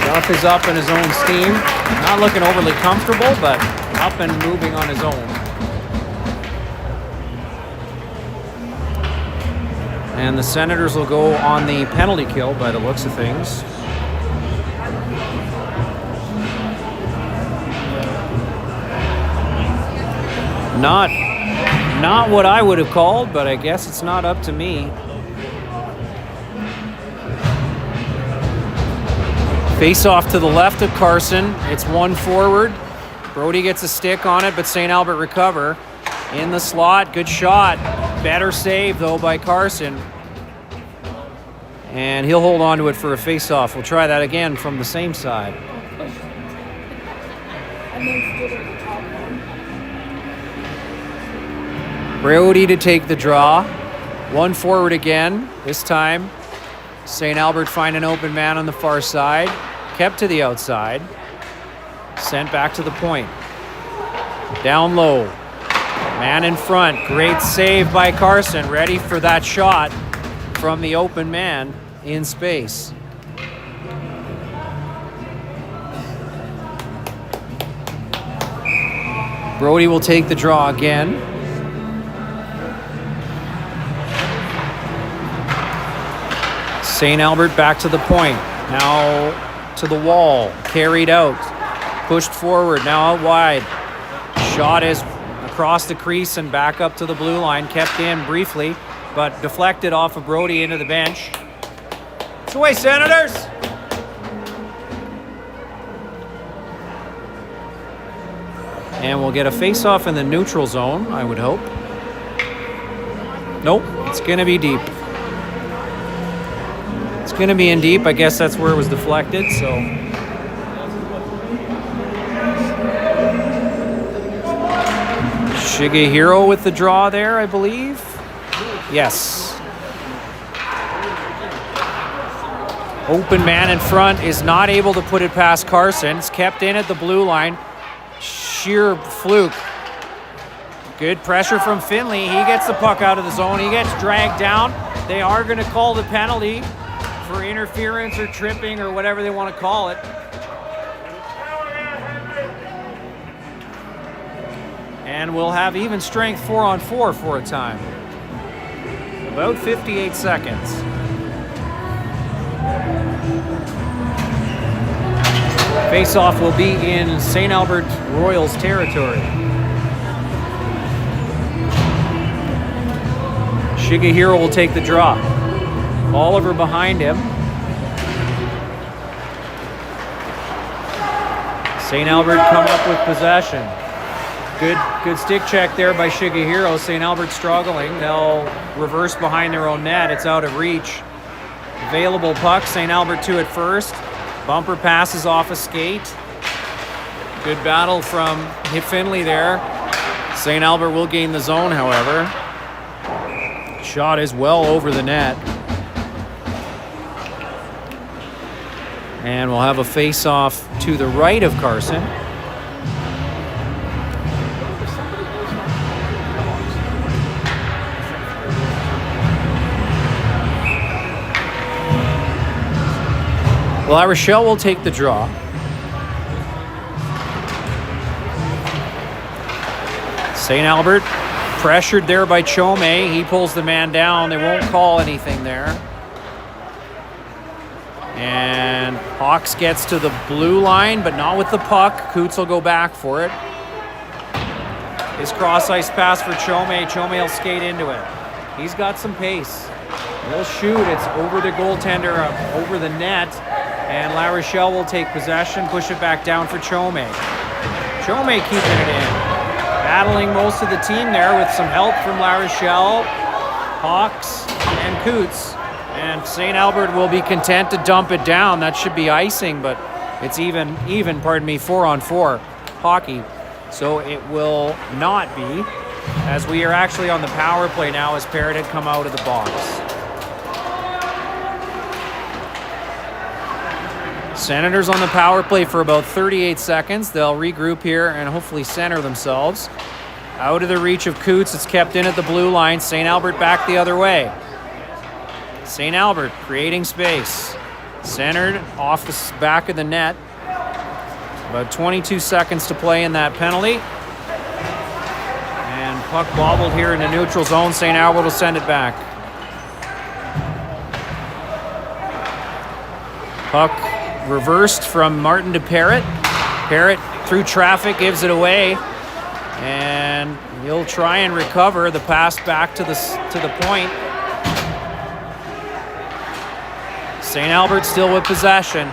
Speaker 2: Duff is up in his own steam. Not looking overly comfortable, but up and moving on his own. And the Senators will go on the penalty kill by the looks of things. Not what I would have called, but I guess it's not up to me. Face off to the left of Carson. It's one forward. Brody gets a stick on it, but St. Albert recover. In the slot, good shot. Better save, though, by Carson. And he'll hold on to it for a face-off. We'll try that again from the same side. Brody to take the draw. One forward again. This time, St. Albert find an open man on the far side. Kept to the outside. Sent back to the point. Down low. Man in front. Great save by Carson. Ready for that shot from the open man in space. Brody will take the draw again. St. Albert back to the point. Now to the wall. Carried out. Pushed forward. Now out wide. Shot is across the crease and back up to the blue line. Kept in briefly, but deflected off of Brody into the bench. It's away, Senators! And we'll get a face-off in the neutral zone, I would hope. Nope, it's going to be deep. It's going to be in deep. I guess that's where it was deflected, so... Shigehiro with the draw there, I believe. Yes. Open man in front is not able to put it past Carson. It's kept in at the blue line. Sheer fluke. Good pressure from Finley. He gets the puck out of the zone. He gets dragged down. They are going to call the penalty for interference or tripping or whatever they want to call it. And we'll have even strength 4-on-4 for a time. About 58 seconds. Face-off will be in St. Albert Royals territory. Shigehiro will take the draw. Oliver behind him. St. Albert come up with possession. Good stick check there by Shigehiro. St. Albert struggling. They'll reverse behind their own net. It's out of reach. Available puck. St. Albert to it first. Bumper passes off a skate. Good battle from Finley there. St. Albert will gain the zone, however. Shot is well over the net. And we'll have a face-off to the right of Carson. La Rochelle will take the draw. St. Albert pressured there by Chome. He pulls the man down. They won't call anything there. And Hawks gets to the blue line, but not with the puck. Coots will go back for it. His cross ice pass for Chome. Chome will skate into it. He's got some pace. He'll shoot. It's over the goaltender, over the net. And La Rochelle will take possession, push it back down for Chome. Chome keeping it in. Battling most of the team there with some help from La Rochelle, Hawks, and Coots. And St. Albert will be content to dump it down. That should be icing, but it's even, 4-on-4 hockey. So it will not be, as we are actually on the power play now as Parrott had come out of the box. Senators on the power play for about 38 seconds. They'll regroup here and hopefully center themselves. Out of the reach of Coots. It's kept in at the blue line. St. Albert back the other way. St. Albert creating space. Centered off the back of the net. About 22 seconds to play in that penalty. And puck bobbled here in the neutral zone. St. Albert will send it back. Puck reversed from Martin to Parrott. Parrott through traffic gives it away. And he'll try and recover the pass back to the point. St. Albert still with possession.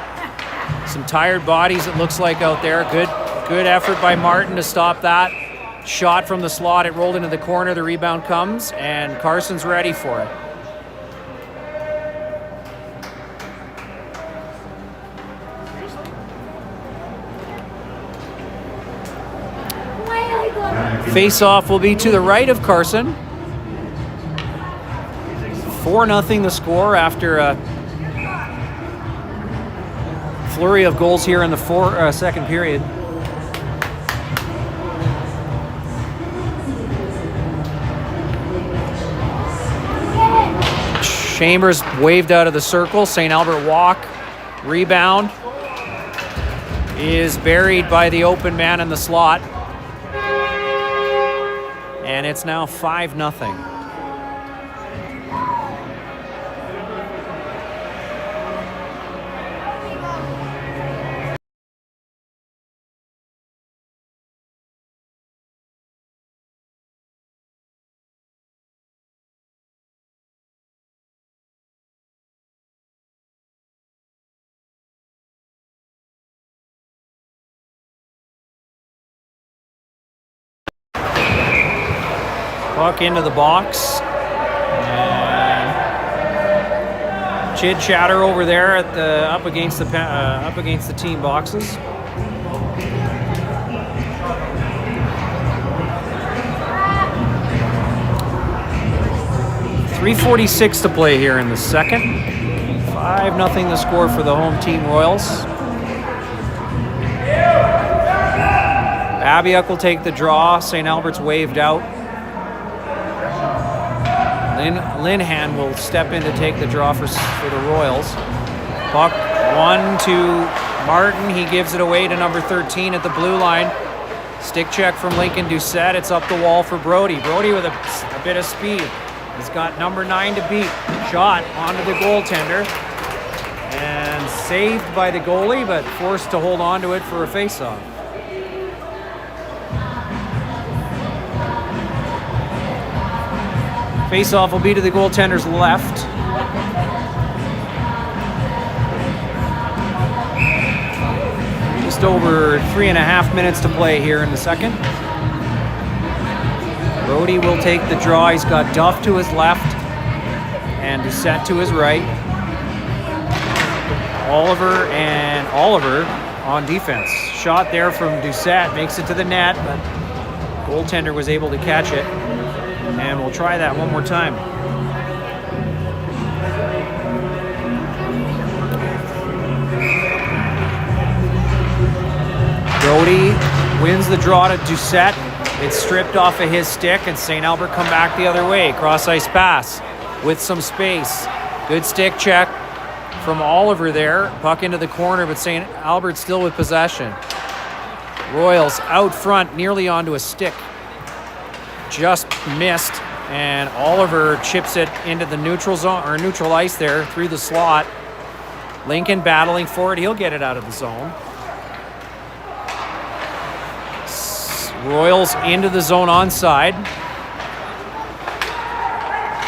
Speaker 2: Some tired bodies it looks like out there. Good effort by Martin to stop that. Shot from the slot, it rolled into the corner, the rebound comes, and Carson's ready for it. Face-off will be to the right of Carson. 4-0 the score after a flurry of goals here in the second period. Chambers waved out of the circle. St. Albert walk. Rebound is buried by the open man in the slot. And it's now 5-0. Puck into the box. And chit chatter over there at the up against the team boxes. .346 to play here in the second. 5-0 the score for the home team Royals. Abiuk will take the draw. St. Albert's waved out. Linhan will step in to take the draw for the Royals. Puck 1 to Martin. He gives it away to number 13 at the blue line. Stick check from Lincoln Doucette. It's up the wall for Brody. Brody with a bit of speed. He's got number 9 to beat. Shot onto the goaltender. And saved by the goalie, but forced to hold on to it for a faceoff. Face-off will be to the goaltender's left. Just over 3.5 minutes to play here in the second. Brody will take the draw. He's got Duff to his left and Doucette to his right. Oliver on defense. Shot there from Doucette, makes it to the net, but goaltender was able to catch it. And we'll try that one more time. Brody wins the draw to Doucette. It's stripped off of his stick, and St. Albert come back the other way. Cross-ice pass with some space. Good stick check from Oliver there. Puck into the corner, but St. Albert still with possession. Royals out front, nearly onto a stick. Just missed, and Oliver chips it into the neutral zone or neutral ice there through the slot. Lincoln battling for it. He'll get it out of the zone. Royals into the zone onside.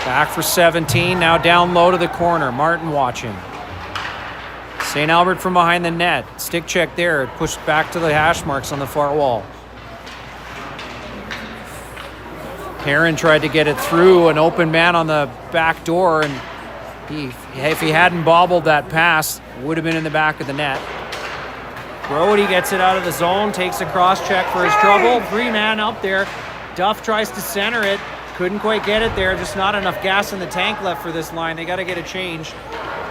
Speaker 2: Back for 17. Now down low to the corner. Martin watching. St. Albert from behind the net. Stick check there. Pushed back to the hash marks on the far wall. Perrin tried to get it through an open man on the back door, and if he hadn't bobbled that pass, would have been in the back of the net. Brody gets it out of the zone, takes a cross check for his trouble. 3-man up there. Duff tries to center it. Couldn't quite get it there. Just not enough gas in the tank left for this line. They got to get a change.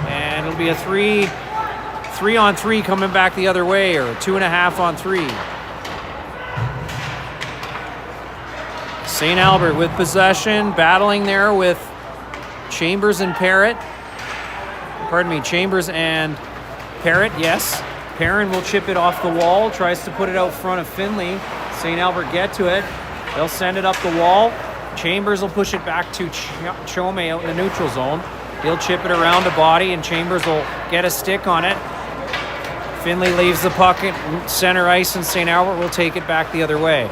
Speaker 2: And it'll be a 3-on-3 coming back the other way, or 2.5-on-3. St. Albert with possession, battling there with Chambers and Parrott. Pardon me, Chambers and Parrott, yes. Perrin will chip it off the wall, tries to put it out front of Finley. St. Albert get to it. They'll send it up the wall. Chambers will push it back to Chome out in the neutral zone. He'll chip it around the body, and Chambers will get a stick on it. Finley leaves the puck at center ice, and St. Albert will take it back the other way.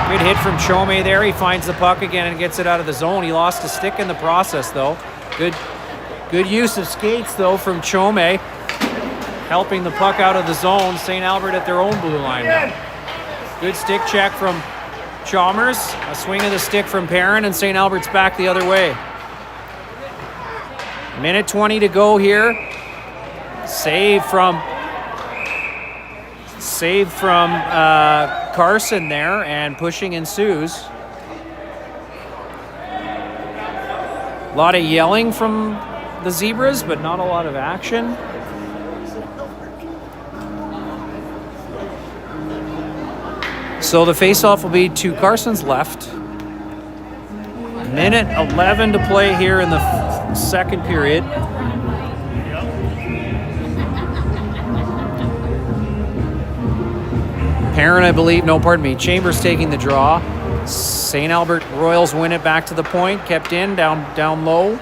Speaker 2: Good hit from Chome there. He finds the puck again and gets it out of the zone. He lost a stick in the process, though. Good use of skates, though, from Chome, helping the puck out of the zone. St. Albert at their own blue line now. Good stick check from Chalmers. A swing of the stick from Perrin, and St. Albert's back the other way. Minute 20 to go here. Save from Carson there, and pushing ensues. A lot of yelling from the Zebras, but not a lot of action. So the faceoff will be to Carson's left. Minute 11 to play here in the second period. Perrin, I believe, no, pardon me, Chambers taking the draw. St. Albert Royals win it back to the point, kept in, down low.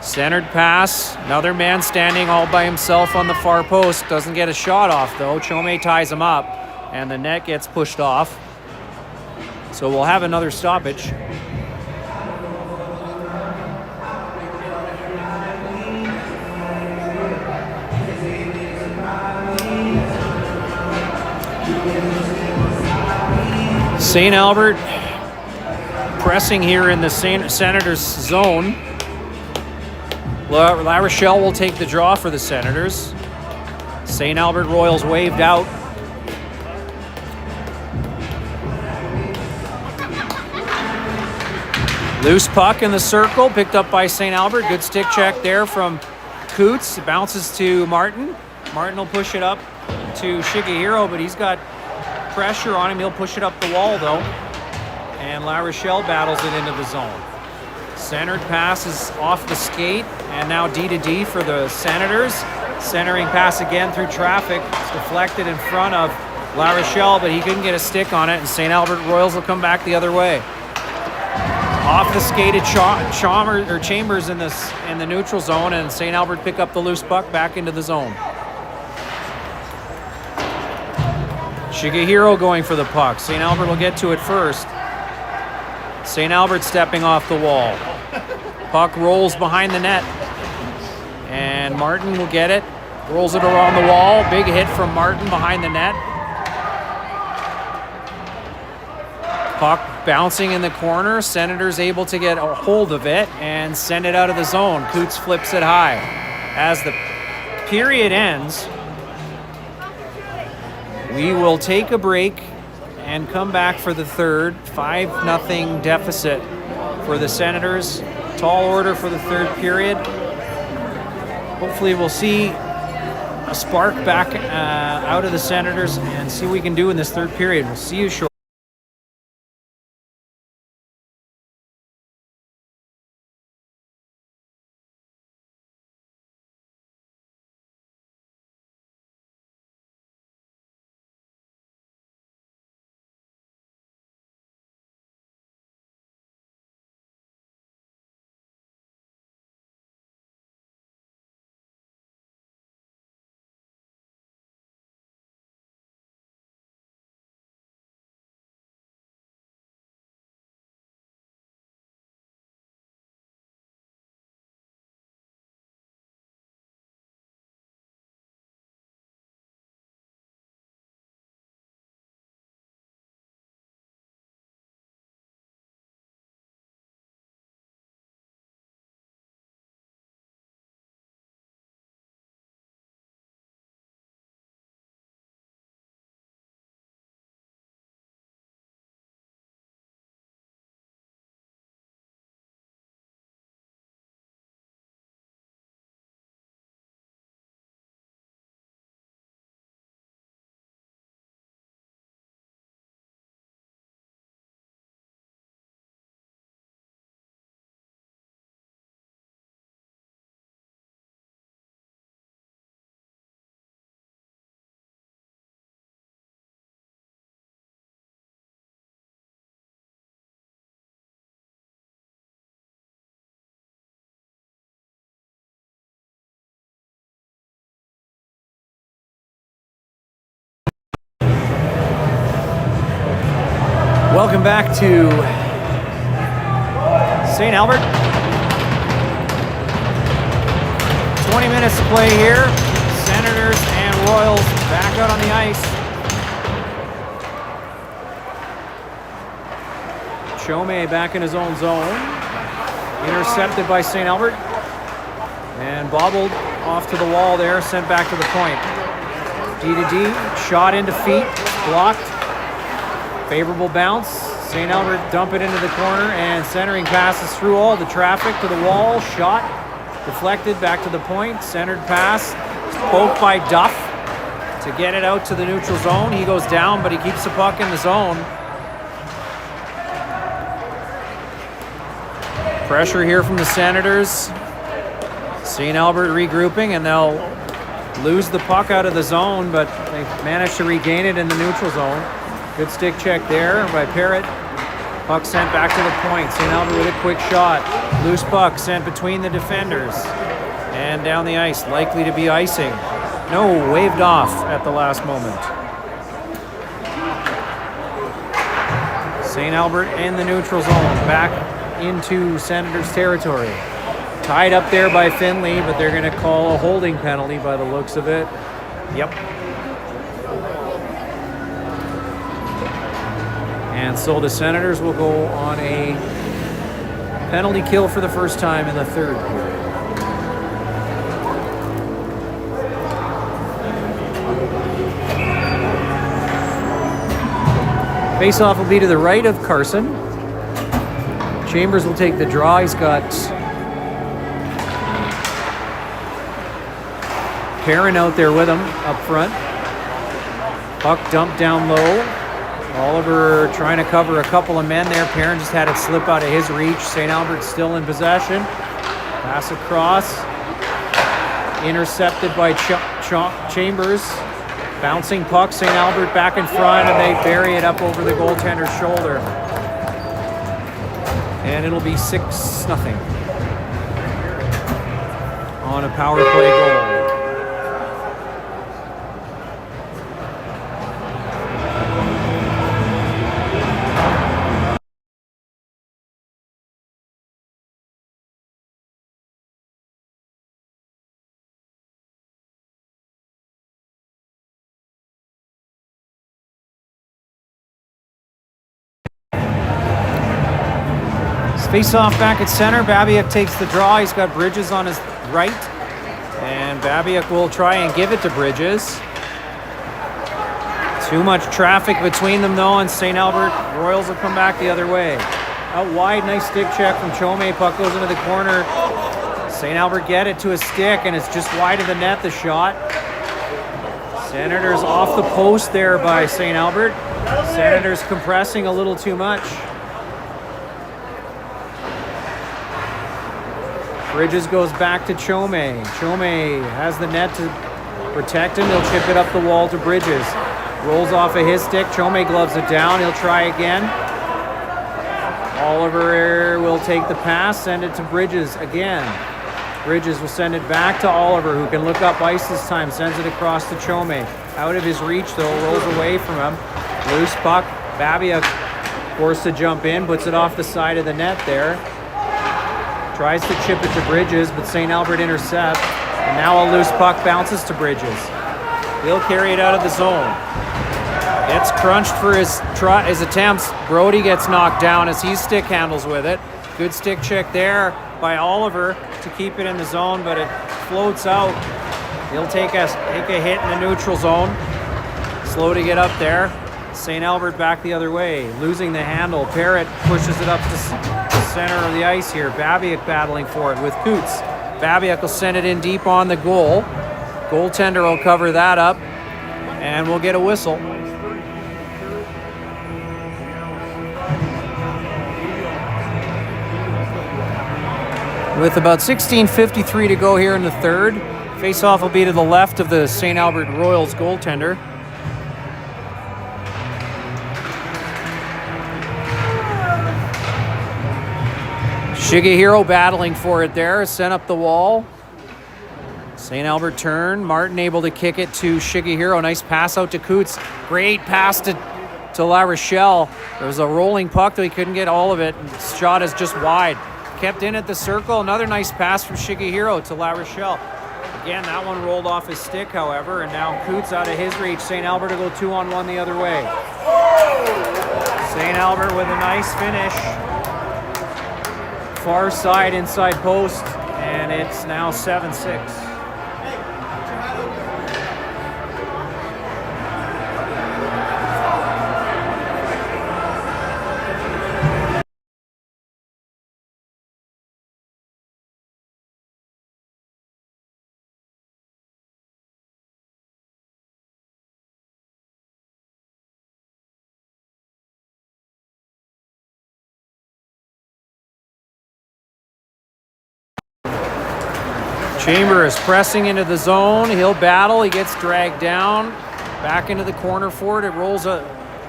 Speaker 2: Centered pass, another man standing all by himself on the far post. Doesn't get a shot off, though. Chome ties him up, and the net gets pushed off. So we'll have another stoppage. St. Albert pressing here in the Senators' zone. La Rochelle will take the draw for the Senators. St. Albert Royals waved out. Loose puck in the circle, picked up by St. Albert. Good stick check there from Coots. It bounces to Martin. Martin will push it up to Shigehiro, but he's got pressure on him. He'll push it up the wall, though. And La Rochelle battles it into the zone. Centered pass is off the skate, and now D-to-D for the Senators. Centering pass again through traffic. It's deflected in front of La Rochelle, but he couldn't get a stick on it, and St. Albert Royals will come back the other way. Off the skate at Chambers in the neutral zone, and St. Albert pick up the loose puck back into the zone. Shigehiro going for the puck. St. Albert will get to it first. St. Albert stepping off the wall. Puck rolls behind the net. And Martin will get it. Rolls it around the wall. Big hit from Martin behind the net. Puck bouncing in the corner. Senators able to get a hold of it and send it out of the zone. Coots flips it high. As the period ends, we will take a break and come back for the third. 5-0 deficit for the Senators. Tall order for the third period. Hopefully we'll see a spark back out of the Senators and see what we can do in this third period. We'll see you shortly. Welcome back to St. Albert. 20 minutes to play here. Senators and Royals back out on the ice. Jarome back in his own zone. Intercepted by St. Albert. And bobbled off to the wall there, sent back to the point. D-to-D, shot into feet, blocked. Favorable bounce. St. Albert dump it into the corner, and centering passes through all the traffic to the wall. Shot, deflected back to the point. Centered pass, poked by Duff to get it out to the neutral zone. He goes down, but he keeps the puck in the zone. Pressure here from the Senators. St. Albert regrouping, and they'll lose the puck out of the zone, but they managed to regain it in the neutral zone. Good stick check there by Parrott. Puck sent back to the point. St. Albert with a quick shot. Loose puck sent between the defenders. And down the ice, likely to be icing. No, waved off at the last moment. St. Albert in the neutral zone, back into Senators territory. Tied up there by Finley, but they're going to call a holding penalty by the looks of it. Yep. And so the Senators will go on a penalty kill for the first time in the third period. Face-off will be to the right of Carson. Chambers will take the draw. He's got Perrin out there with him up front. Puck dumped down low. Oliver trying to cover a couple of men there. Perrin just had it slip out of his reach. St. Albert still in possession. Pass across. Intercepted by Chambers. Bouncing puck. St. Albert back in front, and they bury it up over the goaltender's shoulder. And it'll be 6-0 on a power play goal. Face-off back at center. Babiak takes the draw. He's got Bridges on his right. And Babiak will try and give it to Bridges. Too much traffic between them, though, and St. Albert Royals will come back the other way. Out wide, nice stick check from Jarome. Puck goes into the corner. St. Albert get it to a stick, and it's just wide of the net, the shot. Senators off the post there by St. Albert. Senators compressing a little too much. Bridges goes back to Jarome. Jarome has the net to protect him. He'll chip it up the wall to Bridges. Rolls off of his stick. Jarome gloves it down. He'll try again. Oliver will take the pass, send it to Bridges again. Bridges will send it back to Oliver, who can look up ice this time. Sends it across to Jarome. Out of his reach, though. Rolls away from him. Loose puck. Babiak forced to jump in. Puts it off the side of the net there. Tries to chip it to Bridges, but St. Albert intercepts. And now a loose puck bounces to Bridges. He'll carry it out of the zone. Gets crunched for his attempts. Brody gets knocked down as he stick handles with it. Good stick check there by Oliver to keep it in the zone, but it floats out. He'll take a hit in the neutral zone. Slow to get up there. St. Albert back the other way, losing the handle. Parrott pushes it up to the center of the ice here. Babiak battling for it with Coots. Babiak will send it in deep on the goal. Goaltender will cover that up, and we'll get a whistle. With about 16:53 to go here in the third, face-off will be to the left of the St. Albert Royals goaltender. Shigehiro battling for it there, sent up the wall. St. Albert turn, Martin able to kick it to Shigehiro. Nice pass out to Coots. Great pass to to La Rochelle. There was a rolling puck, though he couldn't get all of it. Shot is just wide. Kept in at the circle. Another nice pass from Shigehiro to La Rochelle. Again, that one rolled off his stick, however, and now Coots out of his reach. St. Albert to go 2-on-1 the other way. St. Albert with a nice finish. Far side, inside post, and it's now 7-6. Chamber is pressing into the zone. He'll battle. He gets dragged down. Back into the corner for it. It rolls a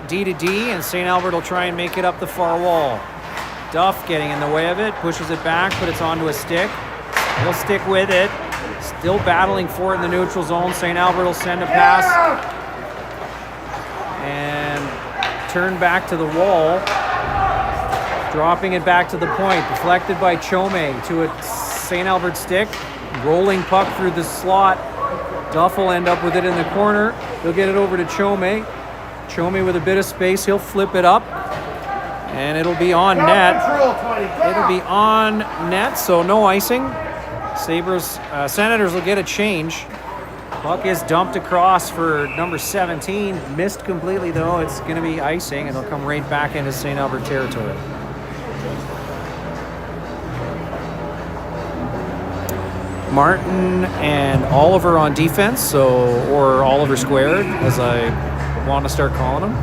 Speaker 2: D to D, and St. Albert will try and make it up the far wall. Duff getting in the way of it. Pushes it back, but it's onto a stick. He'll stick with it. Still battling for it in the neutral zone. St. Albert will send a pass. And turn back to the wall. Dropping it back to the point. Deflected by Chome to a St. Albert stick. Rolling puck through the slot. Duff will end up with it in the corner. He'll get it over to Chome. Chome with a bit of space. He'll flip it up. And it'll be on net. It'll be on net, so no icing. Senators will get a change. Puck is dumped across for number 17. Missed completely, though. It's going to be icing, and it'll come right back into St. Albert territory. Martin and Oliver on defense, or Oliver squared, as I want to start calling him.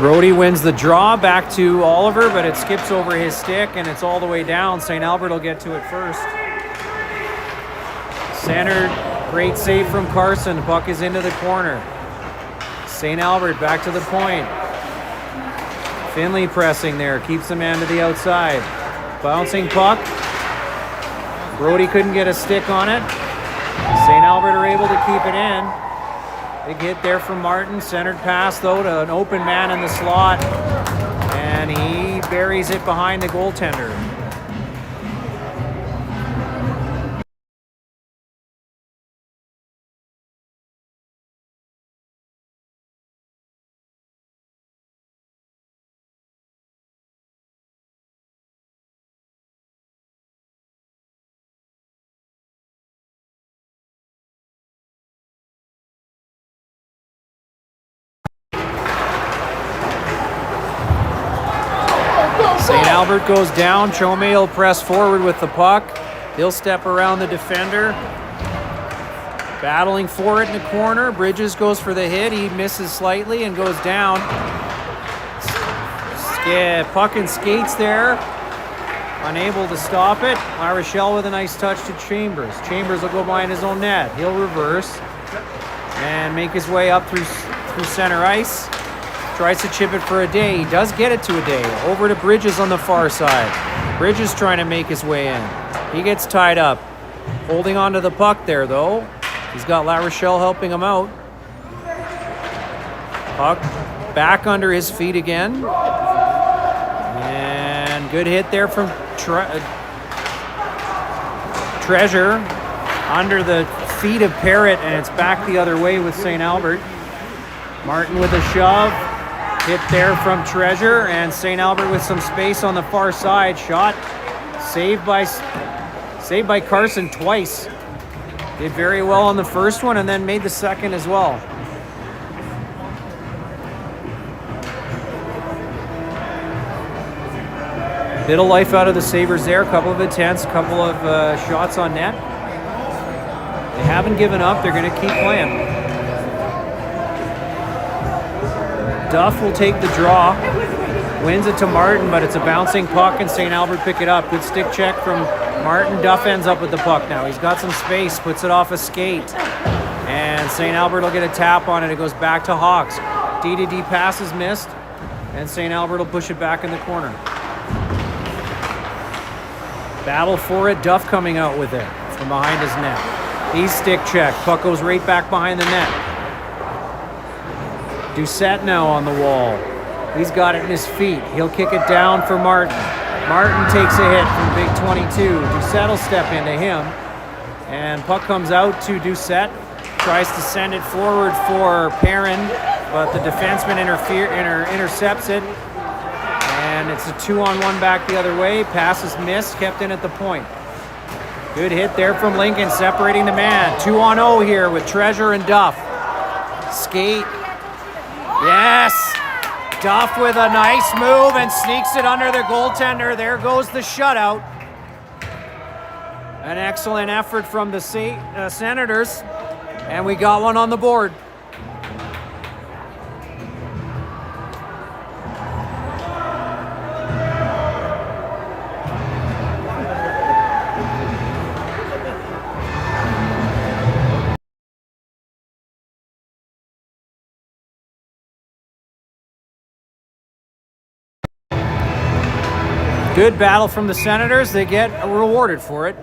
Speaker 2: Brody wins the draw back to Oliver, but it skips over his stick and it's all the way down. St. Albert will get to it first. Centered, great save from Carson. The puck is into the corner. St. Albert back to the point. Finley pressing there, keeps the man to the outside. Bouncing puck. Brody couldn't get a stick on it. St. Albert are able to keep it in. Big hit there from Martin. Centered pass, though, to an open man in the slot. And he buries it behind the goaltender. St. Albert goes down. Chome will press forward with the puck. He'll step around the defender. Battling for it in the corner. Bridges goes for the hit. He misses slightly and goes down. Puck and skates there. Unable to stop it. La Rochelle with a nice touch to Chambers. Chambers will go behind his own net. He'll reverse and make his way up through center ice. Tries to chip it for a day. He does get it to a day. Over to Bridges on the far side. Bridges trying to make his way in. He gets tied up. Holding on to the puck there, though. He's got La Rochelle helping him out. Puck back under his feet again. And good hit there from Treasure. Under the feet of Parrott, and it's back the other way with St. Albert. Martin with a shove. Hit there from Treasure, and St. Albert with some space on the far side. Shot saved by Carson twice. Did very well on the first one and then made the second as well. Bit of life out of the Sabres there. A couple of attempts, a couple of shots on net. They haven't given up. They're going to keep playing. Duff will take the draw, wins it to Martin, but it's a bouncing puck and St. Albert pick it up. Good stick check from Martin. Duff ends up with the puck now. He's got some space, puts it off a skate, and St. Albert will get a tap on it. It goes back to Hawks. D-to-D pass is missed, and St. Albert will push it back in the corner. Battle for it. Duff coming out with it from behind his net. He's stick checked. Puck goes right back behind the net. Doucette now on the wall. He's got it in his feet. He'll kick it down for Martin. Martin takes a hit from Big 22. Doucette will step into him. And puck comes out to Doucette. Tries to send it forward for Perrin, but the defenseman intercepts it. And it's a 2-on-1 back the other way. Pass is missed, kept in at the point. Good hit there from Lincoln, separating the man. 2-on-0 here with Treasure and Duff. Skate. Yes! Duff with a nice move and sneaks it under the goaltender. There goes the shutout. An excellent effort from the Senators. And we got one on the board. Good battle from the Senators. They get rewarded for it.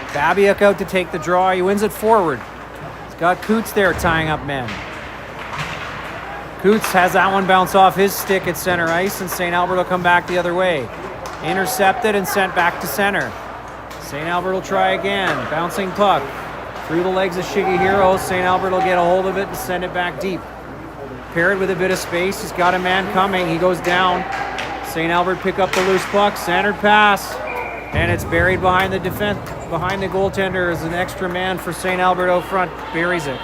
Speaker 2: Babiak out to take the draw. He wins it forward. He's got Coots there tying up men. Coots has that one bounce off his stick at center ice, and St. Albert will come back the other way. Intercepted and sent back to center. St. Albert will try again. Bouncing puck through the legs of Shigehiro. St. Albert will get a hold of it and send it back deep. Parrott with a bit of space. He's got a man coming. He goes down. St. Albert pick up the loose puck. Centered pass. And it's buried behind the behind the goaltender as an extra man for St. Albert out front. Buries it.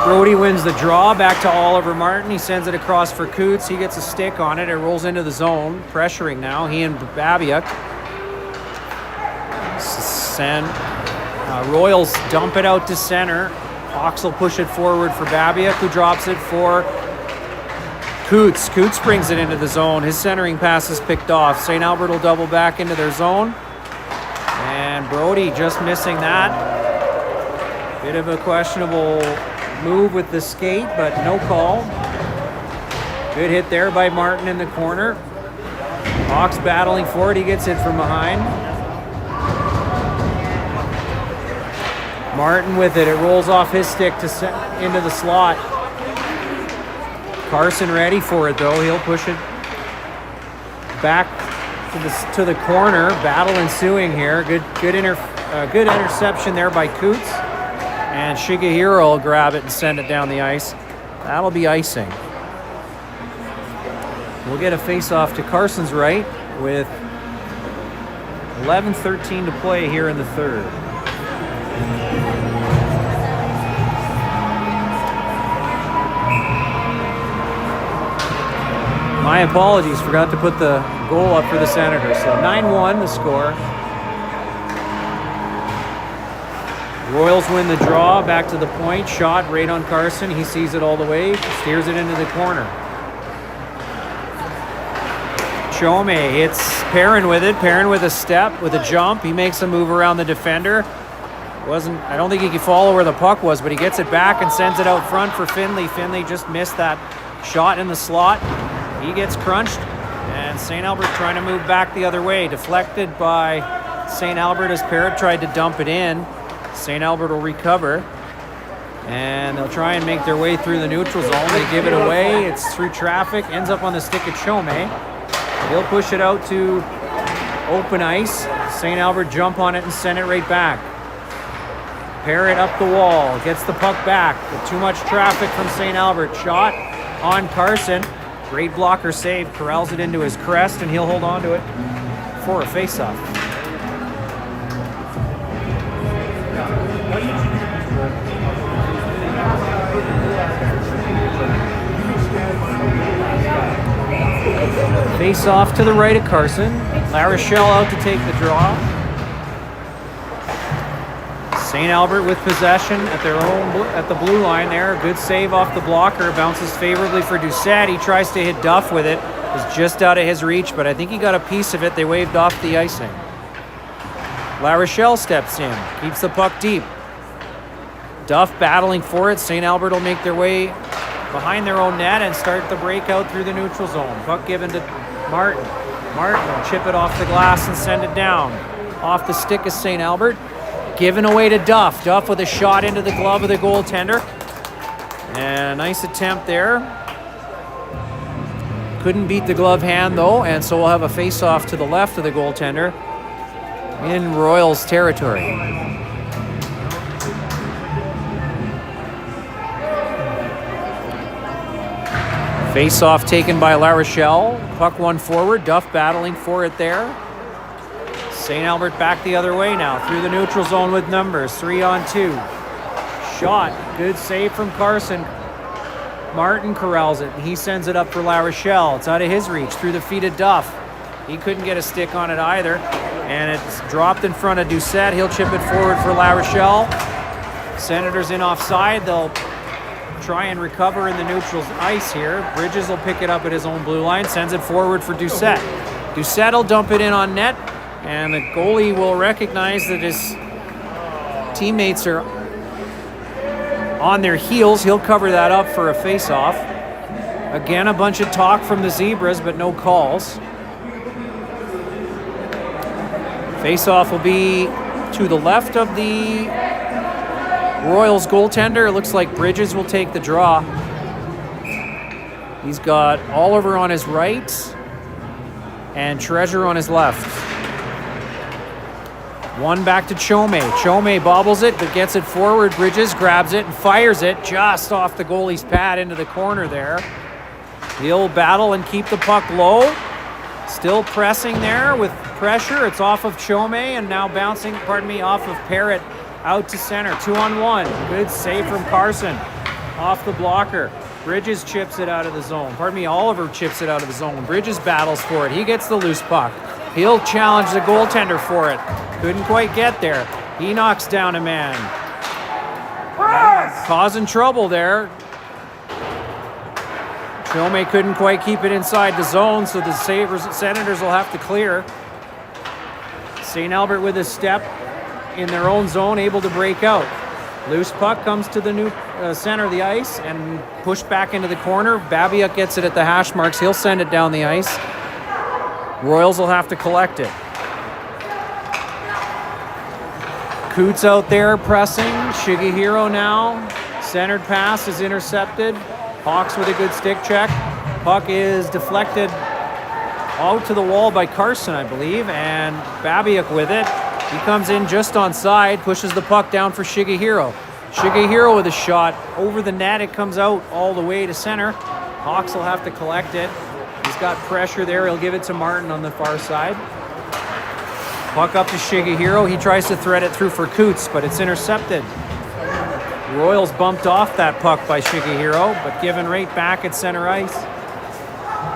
Speaker 2: Brody wins the draw, back to Oliver Martin. He sends it across for Coots. He gets a stick on it. It rolls into the zone. Pressuring now. He and Babiak. Royals dump it out to center. Hawks will push it forward for Babiak, who drops it for Coots. Coots brings it into the zone. His centering pass is picked off. St. Albert will double back into their zone. And Brody just missing that. Bit of a questionable move with the skate, but no call. Good hit there by Martin in the corner. Hawks battling for it. He gets it from behind. Martin with it. It rolls off his stick into the slot. Carson ready for it though. He'll push it back to the corner. Battle ensuing here. Good interception there by Coots. And Shigehiro will grab it and send it down the ice. That'll be icing. We'll get a face-off to Carson's right with 11:13 to play here in the third. My apologies, forgot to put the goal up for the Senators. So 9-1 the score. Royals win the draw, back to the point, shot right on Carson. He sees it all the way, steers it into the corner. Jarome hits Perrin with it. Perrin with a step, with a jump. He makes a move around the defender. I don't think he could follow where the puck was, but he gets it back and sends it out front for Finley. Finley just missed that shot in the slot. He gets crunched, and St. Albert trying to move back the other way. Deflected by St. Albert as Parrott tried to dump it in. St. Albert will recover, and they'll try and make their way through the neutral zone. They give it away. It's through traffic, ends up on the stick of Chome. He'll push it out to open ice. St. Albert jump on it and send it right back. Parrott up the wall, gets the puck back with too much traffic from St. Albert. Shot on Carson. Great blocker save, corrals it into his crest, and he'll hold on to it for a face-off. Face off to the right of Carson. La Rochelle out to take the draw. St. Albert with possession at the blue line there. Good save off the blocker. Bounces favorably for Doucette. He tries to hit Duff with it. was just out of his reach, but I think he got a piece of it. They waved off the icing. La Rochelle steps in, keeps the puck deep. Duff battling for it. St. Albert will make their way behind their own net and start the breakout through the neutral zone. Puck given to Martin. Martin will chip it off the glass and send it down. Off the stick of St. Albert. Given away to Duff. Duff with a shot into the glove of the goaltender. And a nice attempt there. Couldn't beat the glove hand though, and so we'll have a face-off to the left of the goaltender in Royals territory. Face-off taken by La Rochelle. Puck one forward. Duff battling for it there. St. Albert back the other way now through the neutral zone with numbers. 3-on-2. Shot. Good save from Carson. Martin corrals it, and he sends it up for La Rochelle. It's out of his reach through the feet of Duff. He couldn't get a stick on it either. And it's dropped in front of Doucette. He'll chip it forward for La Rochelle. Senators in offside. They'll try and recover in the neutral ice here. Bridges will pick it up at his own blue line, sends it forward for Doucette. Doucette will dump it in on net, and the goalie will recognize that his teammates are on their heels. He'll cover that up for a face-off. Again, a bunch of talk from the Zebras, but no calls. Face-off will be to the left of the Royals goaltender. It looks like Bridges will take the draw. He's got Oliver on his right and Treasure on his left. One back to Chome. Chome bobbles it, but gets it forward. Bridges grabs it and fires it just off the goalie's pad into the corner there. He'll battle and keep the puck low. Still pressing there with pressure. It's off of Chome and now bouncing, off of Parrott out to center. 2-on-1. Good save from Carson off the blocker. Bridges chips it out of the zone. Oliver chips it out of the zone. Bridges battles for it. He gets the loose puck. He'll challenge the goaltender for it. Couldn't quite get there. He knocks down a man. Causing trouble there. Chome couldn't quite keep it inside the zone, so the Senators will have to clear. St. Albert with a step in their own zone, able to break out. Loose puck comes to the new center of the ice and pushed back into the corner. Babiuk gets it at the hash marks. He'll send it down the ice. Royals will have to collect it. Coots out there pressing. Shigehiro now. Centered pass is intercepted. Hawks with a good stick check. Puck is deflected out to the wall by Carson, I believe, and Babiuk with it. He comes in just onside, pushes the puck down for Shigehiro. Shigehiro with a shot over the net. It comes out all the way to center. Hawks will have to collect it. He's got pressure there. He'll give it to Martin on the far side. Puck up to Shigehiro. He tries to thread it through for Coots, but it's intercepted. Royals bumped off that puck by Shigehiro, but given right back at center ice.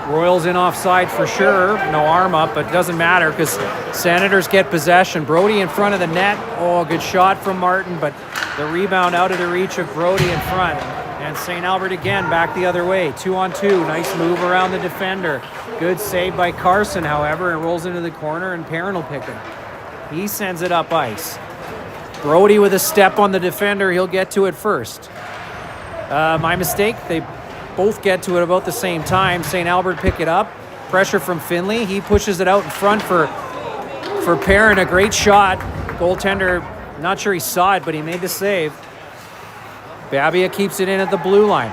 Speaker 2: Royals in offside for sure. No arm up, but it doesn't matter because Senators get possession. Brody in front of the net. Oh, good shot from Martin, but the rebound out of the reach of Brody in front. And St. Albert again back the other way. 2-on-2. Nice move around the defender. Good save by Carson, however. It rolls into the corner and Perrin will pick it up. He sends it up ice. Brody with a step on the defender. He'll get to it first. My mistake. They both get to it about the same time. St. Albert pick it up. Pressure from Finley. He pushes it out in front for Perrin. A great shot. Goaltender, not sure he saw it, but he made the save. Babiuk keeps it in at the blue line.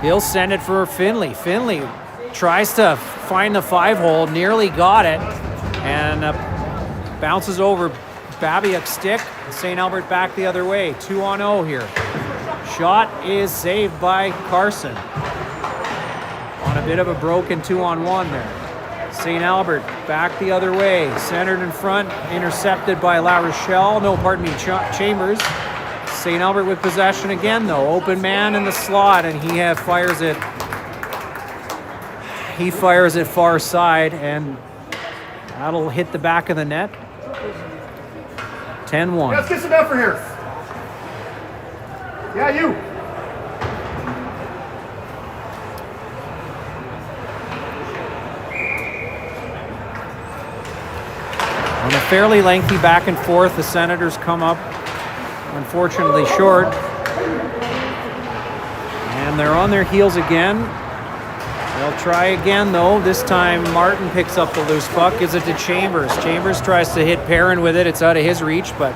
Speaker 2: He'll send it for Finley. Finley tries to find the 5-hole. Nearly got it. And bounces over Babiuk's stick. St. Albert back the other way. 2-on-0 here. Shot is saved by Carson. On a bit of a broken 2-on-1 there. St. Albert back the other way. Centered in front. Intercepted by La Rochelle. Chambers. St. Albert with possession again though. Open man in the slot and he fires it. He fires it far side and that'll hit the back of the net. 10-1.
Speaker 4: Let's get some effort here. Yeah, you.
Speaker 2: fairly lengthy back and forth. The Senators come up, unfortunately, short. And they're on their heels again. They'll try again, though. This time, Martin picks up the loose puck, gives it to Chambers. Chambers tries to hit Perrin with it. It's out of his reach, but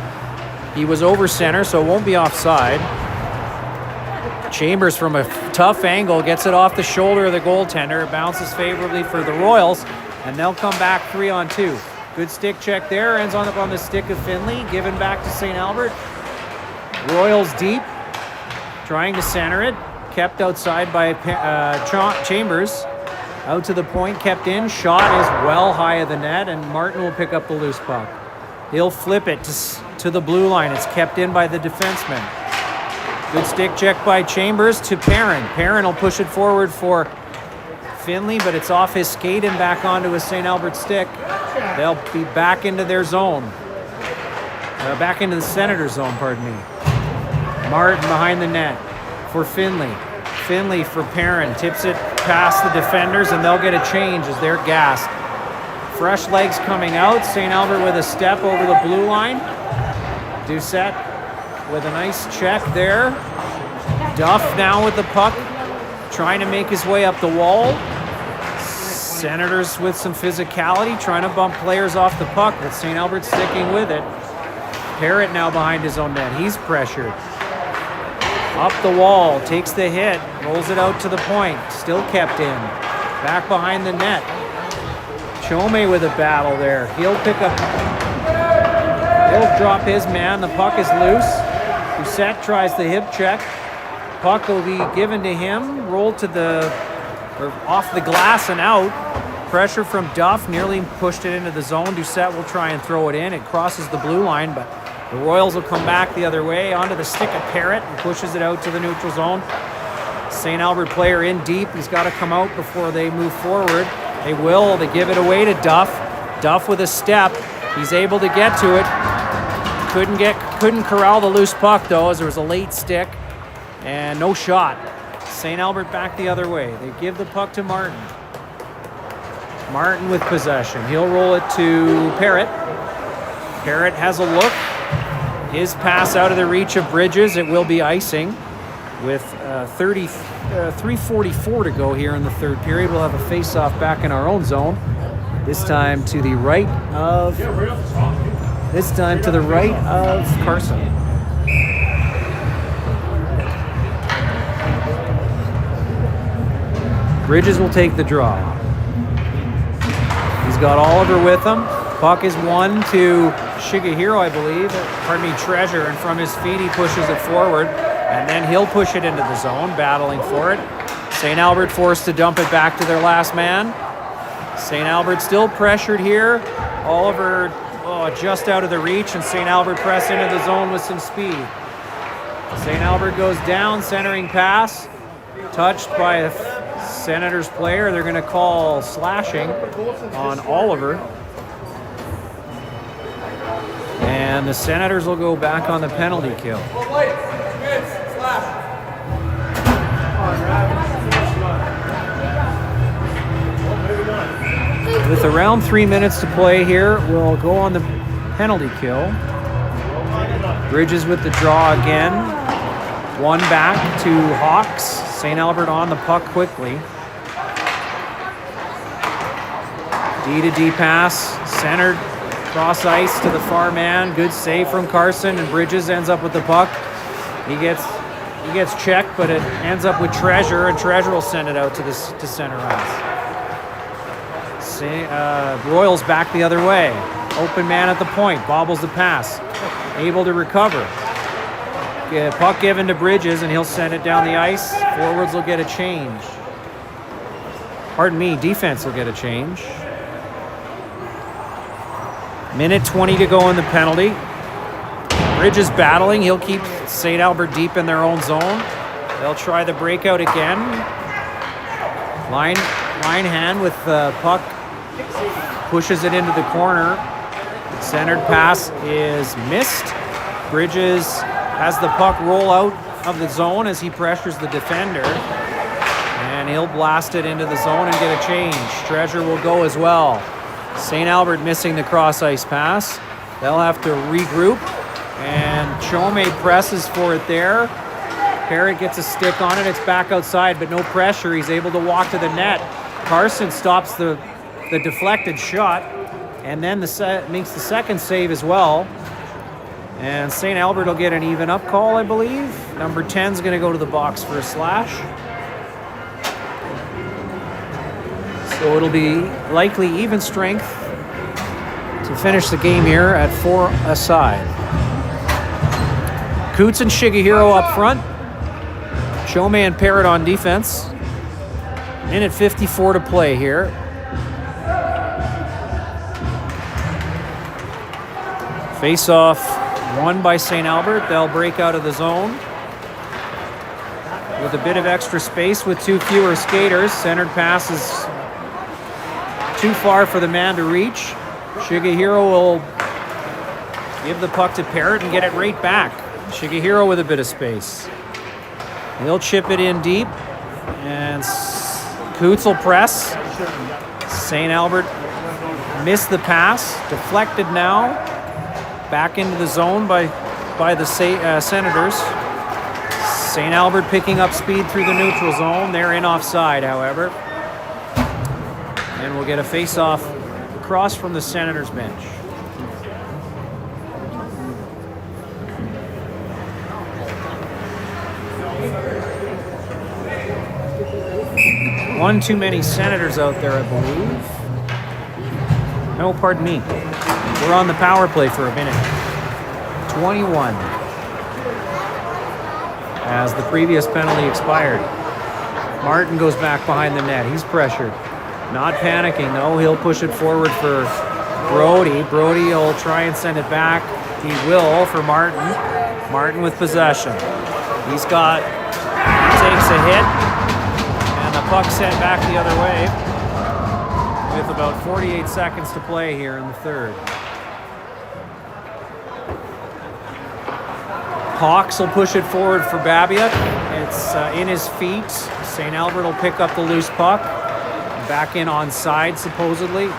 Speaker 2: he was over center, so it won't be offside. Chambers, from a tough angle, gets it off the shoulder of the goaltender. It bounces favorably for the Royals, and they'll come back 3-on-2. Good stick check there. Ends up on the stick of Finley. Given back to St. Albert. Royals deep. Trying to center it. Kept outside by Chambers. Out to the point, kept in. Shot is well high of the net, and Martin will pick up the loose puck. He'll flip it to the blue line. It's kept in by the defenseman. Good stick check by Chambers to Perrin. Perrin will push it forward for Finley, but it's off his skate and back onto his St. Albert stick. They'll be back into their zone. Back into the Senators zone, pardon me. Martin behind the net for Finley. Finley for Perrin. Tips it past the defenders, and they'll get a change as they're gassed. Fresh legs coming out. St. Albert with a step over the blue line. Doucette with a nice check there. Duff now with the puck, trying to make his way up the wall. Senators with some physicality, trying to bump players off the puck, but St. Albert sticking with it. Parrott now behind his own net. He's pressured. Up the wall, takes the hit, rolls it out to the point. Still kept in. Back behind the net. Jarome with a battle there. He'll drop his man. The puck is loose. Doucette tries the hip check. Puck will be given to him. Rolled to off the glass and out. Pressure from Duff, nearly pushed it into the zone. Doucette will try and throw it in. It crosses the blue line, but the Royals will come back the other way onto the stick of Parrott and pushes it out to the neutral zone. St. Albert player in deep. He's got to come out before they move forward. They will. They give it away to Duff. Duff with a step. He's able to get to it. Couldn't corral the loose puck, though, as there was a late stick and no shot. St. Albert back the other way. They give the puck to Martin. Martin with possession. He'll roll it to Parrott. Parrott has a look. His pass out of the reach of Bridges. It will be icing with 3:44 to go here in the third period. We'll have a face-off back in our own zone. This time to the right of Carson. Bridges will take the draw. He's got Oliver with him. Puck is won to Shigehiro, I believe. Treasure. And from his feet, he pushes it forward. And then he'll push it into the zone, battling for it. St. Albert forced to dump it back to their last man. St. Albert still pressured here. Oliver just out of the reach, and St. Albert press into the zone with some speed. St. Albert goes down, centering pass. Touched by a Senators player. They're going to call slashing on Oliver. And the Senators will go back on the penalty kill. With around 3 minutes to play here, we'll go on the penalty kill. Bridges with the draw again. One back to Hawks. St. Albert on the puck quickly. D-to-D pass, centered, cross ice to the far man. Good save from Carson, and Bridges ends up with the puck. He gets checked, but it ends up with Treasure, and Treasure will send it out to center ice. Royals back the other way. Open man at the point, bobbles the pass, able to recover. Puck given to Bridges, and he'll send it down the ice. Forwards will get a change. Pardon me, defense will get a change. Minute 20 to go in the penalty. Bridges battling. He'll keep St. Albert deep in their own zone. They'll try the breakout again. Line hand with the puck. Pushes it into the corner. Centered pass is missed. Bridges has the puck roll out of the zone as he pressures the defender. And he'll blast it into the zone and get a change. Treasure will go as well. St. Albert missing the cross ice pass. They'll have to regroup, and Jarome presses for it there. Parrott gets a stick on it. It's back outside, but no pressure. He's able to walk to the net. Carson stops the deflected shot, and then makes the second save as well. And St. Albert will get an even up call, I believe. Number 10's going to go to the box for a slash. So it'll be likely even strength to finish the game here at 4 aside. Coots and Shigehiro up front. Jarome and Parrott on defense. Minute 54 to play here. Face-off won by St. Albert. They'll break out of the zone with a bit of extra space with 2 fewer skaters. Centered pass is too far for the man to reach. Shigehiro will give the puck to Parrott and get it right back. Shigehiro with a bit of space. He'll chip it in deep, and Coots will press. St. Albert missed the pass, deflected now. Back into the zone by the Senators. St. Albert picking up speed through the neutral zone. They're in offside, however. And we'll get a face-off across from the Senators bench. One too many Senators out there, I believe. No, pardon me. We're on the power play for a minute. 21. As the previous penalty expired. Martin goes back behind the net. He's pressured. Not panicking, though. He'll push it forward for Brody. Brody will try and send it back. He will for Martin. Martin with possession. He takes a hit. And the puck sent back the other way. With about 48 seconds to play here in the third. Hawks will push it forward for Babiak. It's in his feet. St. Albert will pick up the loose puck. Back in onside, supposedly.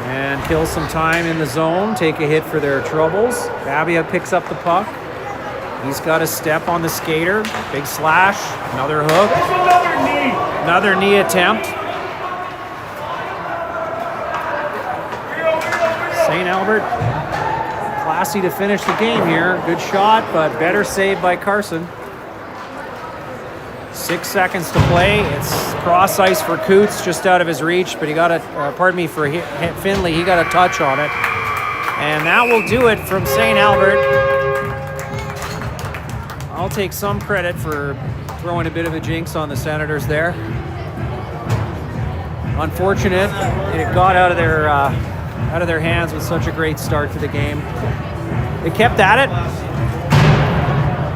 Speaker 2: And kill some time in the zone. Take a hit for their troubles. Babiak picks up the puck. He's got a step on the skater. Big slash. Another hook. Another knee attempt. St. Albert, classy to finish the game here. Good shot, but better save by Carson. 6 seconds to play. It's cross ice for Coots, just out of his reach, but he got for Finley, he got a touch on it. And that will do it from St. Albert. I'll take some credit for throwing a bit of a jinx on the Senators there. Unfortunate, it got out of their hands with such a great start to the game. They kept at it.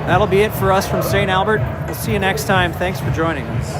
Speaker 2: That'll be it for us from St. Albert. We'll see you next time. Thanks for joining us.